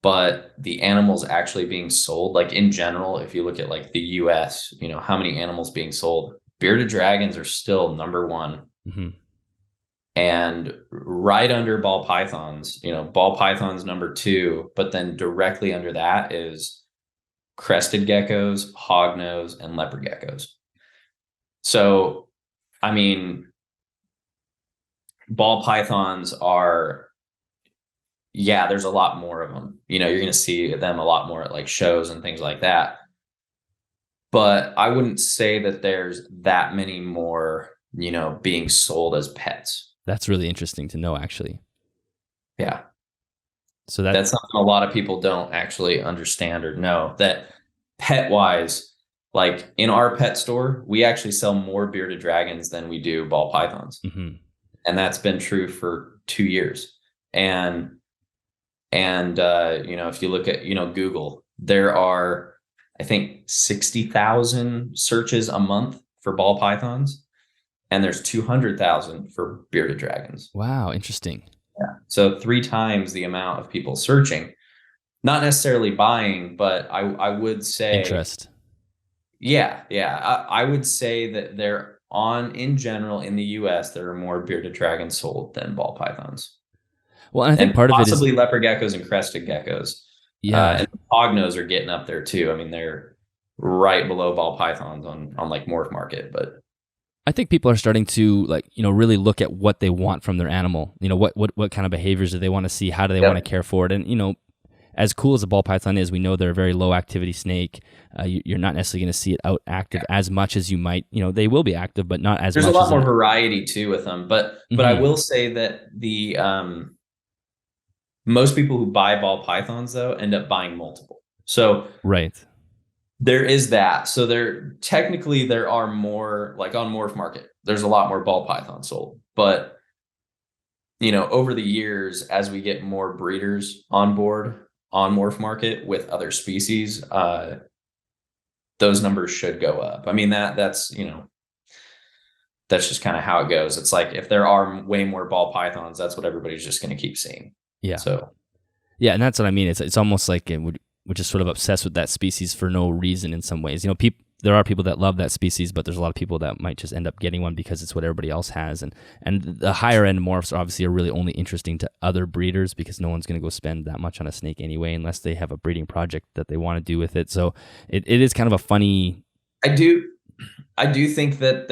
but the animals actually being sold, like in general, if you look at like the US, you know, how many animals being sold, bearded dragons are still number one. Mm-hmm. And right under ball pythons, you know, ball pythons number two, but then directly under that is crested geckos, hognose, and leopard geckos. So, I mean, ball pythons are, yeah, there's a lot more of them. You know, you're going to see them a lot more at like shows and things like that. But I wouldn't say that there's that many more, you know, being sold as pets. That's really interesting to know, actually. Yeah. So that's something a lot of people don't actually understand or know, that pet wise, like in our pet store, we actually sell more bearded dragons than we do ball pythons. Mm-hmm. And that's been true for 2 years. And you know, if you look at, you know, Google, there are, I think, 60,000 searches a month for ball pythons. And there's 200,000 for bearded dragons. Wow, interesting. Yeah. So 3 times the amount of people searching, not necessarily buying, but I would say interest. Yeah. I would say that in general, in the US, there are more bearded dragons sold than ball pythons. Well, and I think part of it is possibly leopard geckos and crested geckos. Yeah. And hognose are getting up there too. I mean, they're right below ball pythons on like Morph Market, but I think people are starting to, like, you know, really look at what they want from their animal. You know, what kind of behaviors do they want to see? How do they want to care for it? And, you know, as cool as a ball python is, we know they're a very low activity snake. You're not necessarily going to see it out active as much as you might. You know, they will be active, but not as there's much. There's a lot more variety too with them. But I will say that the most people who buy ball pythons though end up buying multiple. So right. There is that. So there are more, like on Morph Market, there's a lot more ball pythons sold. But, you know, over the years, as we get more breeders on board on Morph Market with other species, those numbers should go up. I mean, that's, you know, that's just kind of how it goes. It's like, if there are way more ball pythons, that's what everybody's just going to keep seeing. Yeah. So, yeah. And that's what I mean. It's almost like we're just sort of obsessed with that species for no reason in some ways. You know, there are people that love that species, but there's a lot of people that might just end up getting one because it's what everybody else has. And the higher end morphs obviously are really only interesting to other breeders because no one's going to go spend that much on a snake anyway, unless they have a breeding project that they want to do with it. So it is kind of a funny. I do think that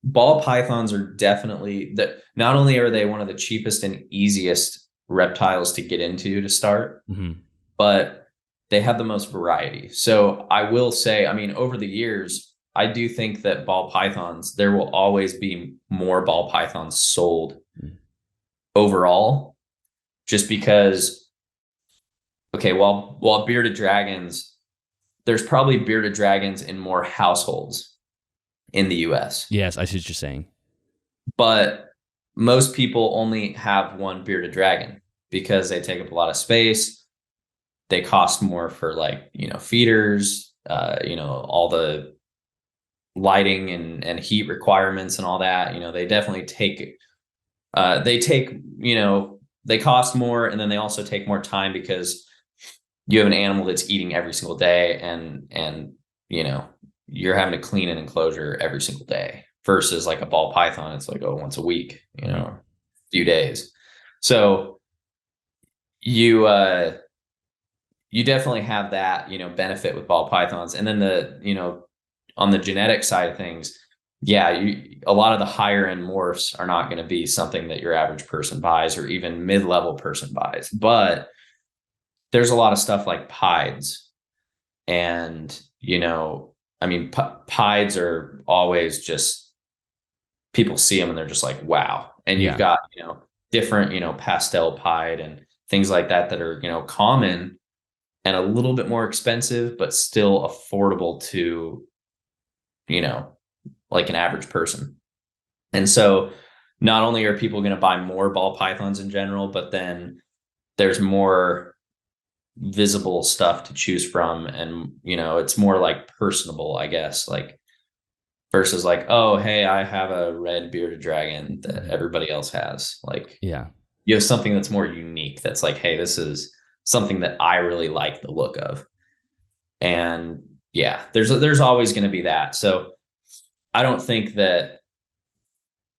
ball pythons are definitely that. Not only are they one of the cheapest and easiest reptiles to get into to start, but they have the most variety. So I will say, I mean, over the years, I do think that ball pythons, there will always be more ball pythons sold overall, just because, okay, while bearded dragons, there's probably bearded dragons in more households in the US. Yes, I see what you're saying. But most people only have one bearded dragon because they take up a lot of space. They cost more for, like, you know, feeders, you know, all the lighting and heat requirements and all that. You know, they definitely you know, they cost more, and then they also take more time because you have an animal that's eating every single day, and you know, you're having to clean an enclosure every single day. Versus like a ball python, it's like, once a week, you know, a few days. So you definitely have that, you know, benefit with ball pythons. And then you know, on the genetic side of things, yeah, a lot of the higher end morphs are not going to be something that your average person buys or even mid-level person buys. But there's a lot of stuff like pieds, and, you know, I mean, pieds are always just, people see them and they're just like, wow. And you've got, you know, different, you know, pastel pied and things like that are, you know, common and a little bit more expensive, but still affordable to, like an average person. And so not only are people going to buy more ball pythons in general, but then there's more visible stuff to choose from. And, it's more like personable, I guess, like versus like, oh, hey, I have a red bearded dragon that everybody else has. Like, Yeah. You have something that's more unique. That's like, hey, this is something that I really like the look of. And yeah, there's always going to be that. So I don't think that,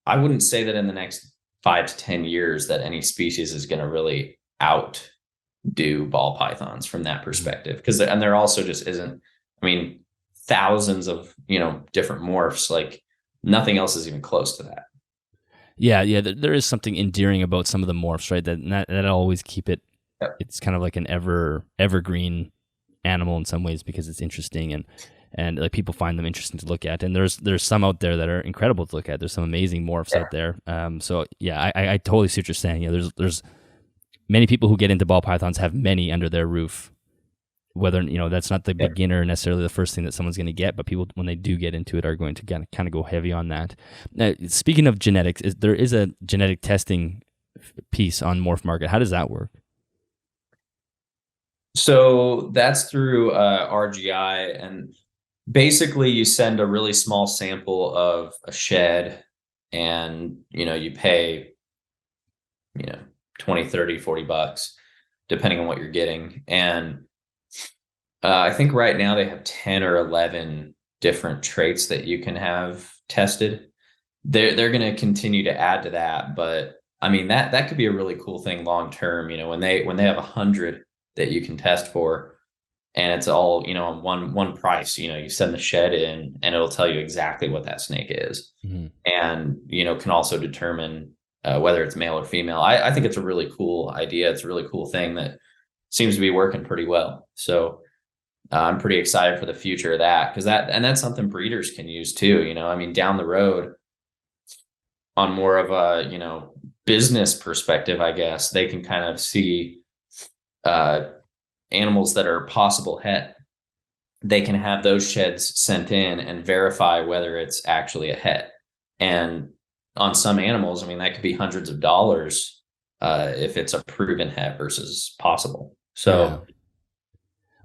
I wouldn't say that in the next 5 to 10 years that any species is going to really outdo ball pythons from that perspective. And there also just isn't, thousands of, different morphs, like nothing else is even close to that. Yeah. There is something endearing about some of the morphs, right? That always keep it. Yep. It's kind of like an evergreen animal in some ways because it's interesting and like people find them interesting to look at. And there's some out there that are incredible to look at. There's some amazing morphs out there. So yeah, I totally see what you're saying. There's many people who get into ball pythons have many under their roof. Whether that's not the beginner necessarily the first thing that someone's going to get, but people when they do get into it are going to kind of go heavy on that. Now, speaking of genetics, there is a genetic testing piece on Morph Market. How does that work? So that's through RGI, and basically you send a really small sample of a shed, and you pay 20, 30, $40 depending on what you're getting. And I think right now they have 10 or 11 different traits that you can have tested. They're going to continue to add to that, but that could be a really cool thing long term. When they have 100 that you can test for, and it's all on one price. You send the shed in, and it'll tell you exactly what that snake is, and can also determine whether it's male or female. I think it's a really cool idea. It's a really cool thing that seems to be working pretty well. So I'm pretty excited for the future of that, because that's something breeders can use too. Down the road, on more of a business perspective, I guess they can kind of see animals that are possible het. They can have those sheds sent in and verify whether it's actually a het. And on some animals, that could be hundreds of dollars if it's a proven het versus possible. So. Yeah.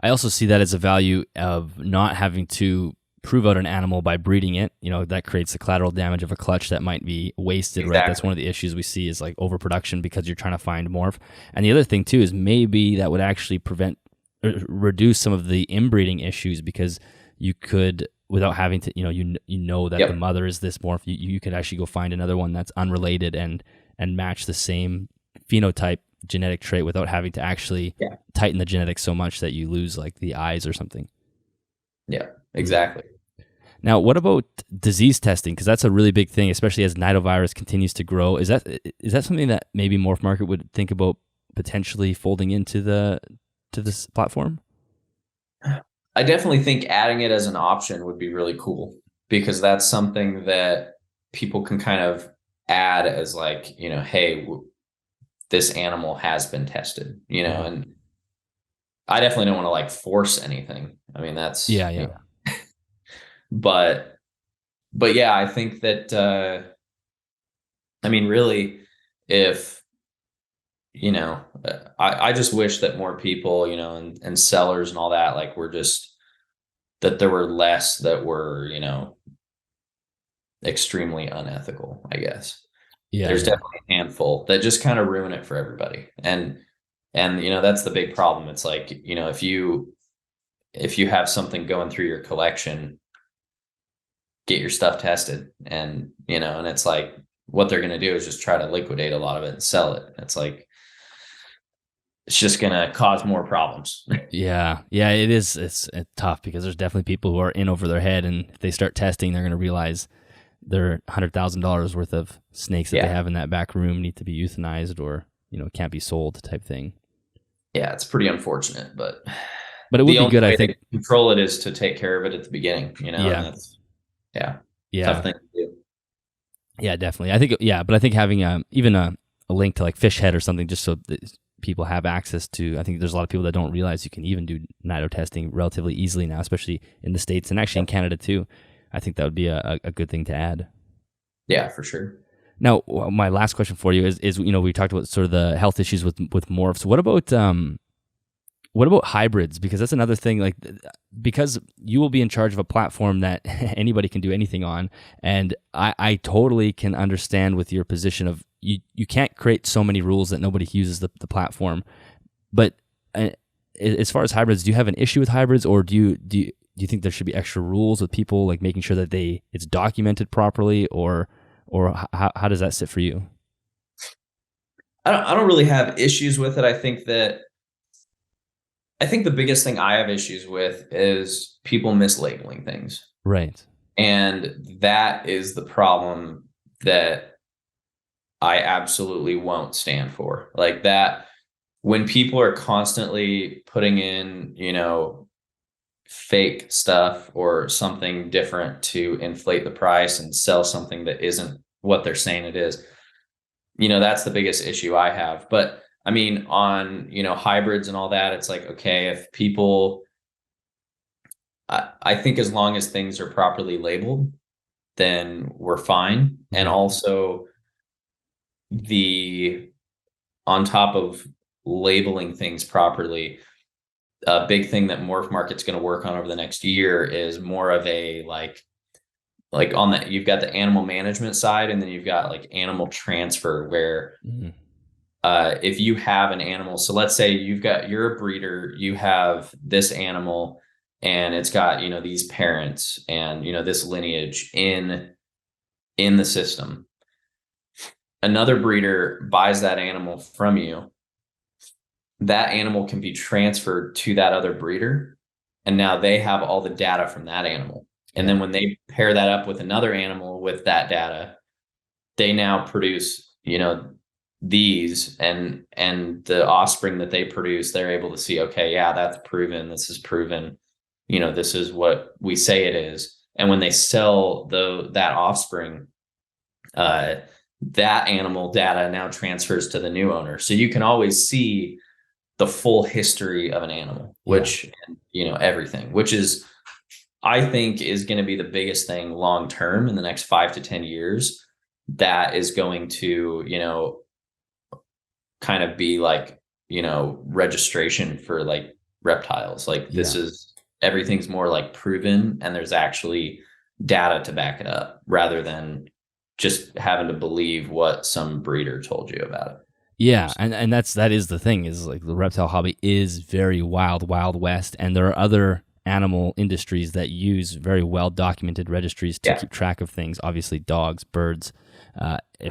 I also see that as a value of not having to prove out an animal by breeding it. That creates the collateral damage of a clutch that might be wasted, Exactly. Right? That's one of the issues we see is like overproduction because you're trying to find morph. And the other thing too is maybe that would actually reduce some of the inbreeding issues, because you could, without having to, that the mother is this morph, you could actually go find another one that's unrelated and match the same phenotype genetic trait without having to actually tighten the genetics so much that you lose like the eyes or something. Yeah, exactly. Now, what about disease testing? Because that's a really big thing, especially as nidovirus continues to grow. Is that something that maybe Morph Market would think about potentially folding into this platform? I definitely think adding it as an option would be really cool, because that's something that people can kind of add as like, hey, this animal has been tested, and I definitely don't want to like force anything. That's but yeah, I think that really, if I just wish that more people, and sellers and all that, like, were just, that there were less that were, extremely unethical, I guess. There's definitely a handful that just kind of ruin it for everybody. And that's the big problem. It's like, if you have something going through your collection, get your stuff tested, and and it's like, what they're going to do is just try to liquidate a lot of it and sell it. It's like, it's just going to cause more problems. Yeah, it is. It's tough, because there's definitely people who are in over their head, and if they start testing, they're going to realize their $100,000 worth of snakes that they have in that back room need to be euthanized, or can't be sold type thing. Yeah, it's pretty unfortunate, but it would be good, I think. To control it is to take care of it at the beginning. Yeah. Tough thing to do. Yeah, definitely. I think, but I think having even a link to like fish head or something, just so that people have access to. I think there's a lot of people that don't realize you can even do nido testing relatively easily now, especially in the States and actually in Canada too. I think that would be a good thing to add. Yeah, for sure. Now, my last question for you is we talked about sort of the health issues with morphs. What about hybrids? Because that's another thing, like, because you will be in charge of a platform that anybody can do anything on. And I totally can understand with your position of you can't create so many rules that nobody uses the platform. But as far as hybrids, do you have an issue with hybrids, or do you think there should be extra rules with people, like making sure that it's documented properly, or how does that sit for you? I don't really have issues with it. I think the biggest thing I have issues with is people mislabeling things. Right. And that is the problem that I absolutely won't stand for. Like that, when people are constantly putting in, fake stuff or something different to inflate the price and sell something that isn't what they're saying it is, that's the biggest issue I have. But I mean, on, hybrids and all that, it's like, okay, if people, I think as long as things are properly labeled, then we're fine. And also on top of labeling things properly, a big thing that Morph Market's going to work on over the next year is more of a like on that, you've got the animal management side, and then you've got like animal transfer, where if you have an animal, so let's say you're a breeder, you have this animal and it's got, these parents and, this lineage in the system. Another breeder buys that animal from you. That animal can be transferred to that other breeder, and now they have all the data from that animal. And then when they pair that up with another animal with that data, they now produce, these and the offspring that they produce, they're able to see, okay, yeah, that's proven. This is proven. This is what we say it is. And when they sell that offspring, that animal data now transfers to the new owner. So you can always see the full history of an animal, which, everything, which is, I think, is going to be the biggest thing long term in the next 5 to 10 years. That is going to, kind of be like, registration for like reptiles. Like this is, everything's more like proven, and there's actually data to back it up, rather than just having to believe what some breeder told you about it. Yeah, and that is the thing, is like the reptile hobby is very wild west, and there are other animal industries that use very well documented registries to keep track of things. Obviously, dogs, birds,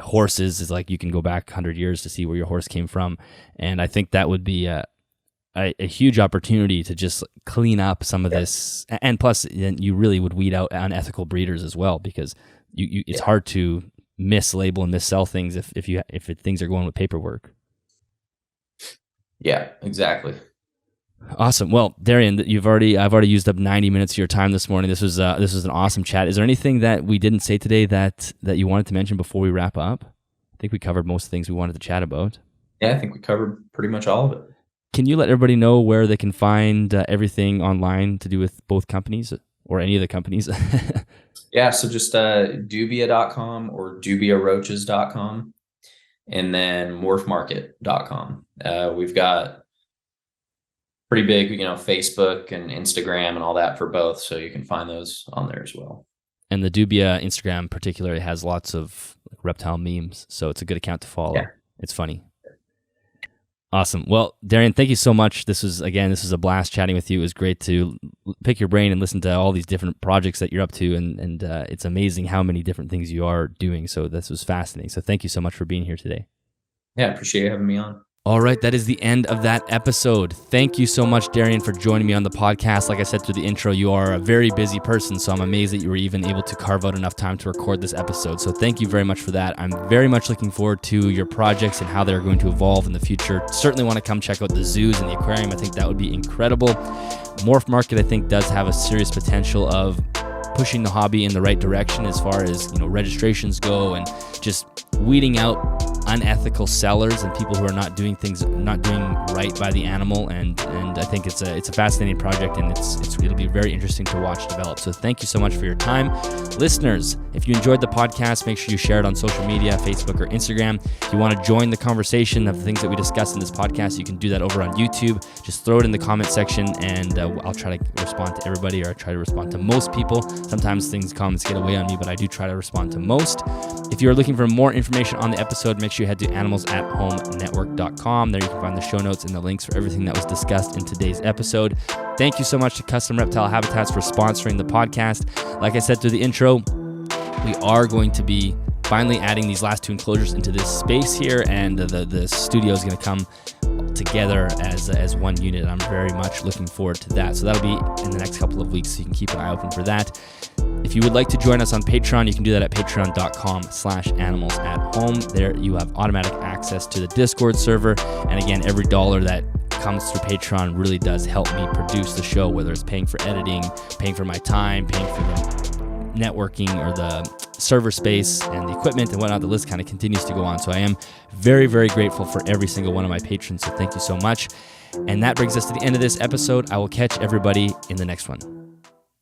horses is like, you can go back 100 years to see where your horse came from, and I think that would be a huge opportunity to just clean up some of this, and plus you really would weed out unethical breeders as well, because it's hard to mislabel and missell things if things are going with paperwork. Yeah, exactly. Awesome. Well, Darien, I've already used up 90 minutes of your time this morning. This was an awesome chat. Is there anything that we didn't say today that you wanted to mention before we wrap up? I think we covered most things we wanted to chat about. Yeah, I think we covered pretty much all of it. Can you let everybody know where they can find everything online to do with both companies, or any of the companies? Yeah, so just Dubia.com or DubiaRoaches.com, and then MorphMarket.com. We've got pretty big, Facebook and Instagram and all that for both, so you can find those on there as well. And the Dubia Instagram particularly has lots of reptile memes, so it's a good account to follow. Yeah. It's funny. Awesome. Well, Darien, thank you so much. This was a blast chatting with you. It was great to pick your brain and listen to all these different projects that you're up to, and it's amazing how many different things you are doing. So this was fascinating. So thank you so much for being here today. Yeah, I appreciate you having me on. All right, that is the end of that episode. Thank you so much, Darien, for joining me on the podcast. Like I said through the intro, you are a very busy person, so I'm amazed that you were even able to carve out enough time to record this episode. So thank you very much for that. I'm very much looking forward to your projects and how they're going to evolve in the future. Certainly want to come check out the zoos and the aquarium. I think that would be incredible. Morph Market, I think, does have a serious potential of pushing the hobby in the right direction as far as registrations go, and just weeding out unethical sellers and people who are not doing right by the animal. And I think it's a fascinating project, and it'll be very interesting to watch develop. So thank you so much for your time. Listeners, if you enjoyed the podcast, make sure you share it on social media, Facebook or Instagram. If you want to join the conversation of the things that we discussed in this podcast, you can do that over on YouTube. Just throw it in the comment section, and I'll try to respond to everybody, or I try to respond to most people. Sometimes comments get away on me, but I do try to respond to most. If you're looking for more information on the episode, make sure you head to animalsathomenetwork.com. There you can find the show notes and the links for everything that was discussed in today's episode. Thank you so much to Custom Reptile Habitats for sponsoring the podcast. Like I said through the intro, we are going to be finally adding these last 2 enclosures into this space here, and the studio is going to come together as one unit. I'm very much looking forward to that. So that'll be in the next couple of weeks, so you can keep an eye open for that. If you would like to join us on Patreon, you can do that at patreon.com/animalsathome. There you have automatic access to the Discord server. And again, every dollar that comes through Patreon really does help me produce the show, whether it's paying for editing, paying for my time, paying for the networking or the server space and the equipment and whatnot. The list kind of continues to go on. So I am very, very grateful for every single one of my patrons. So thank you so much. And that brings us to the end of this episode. I will catch everybody in the next one.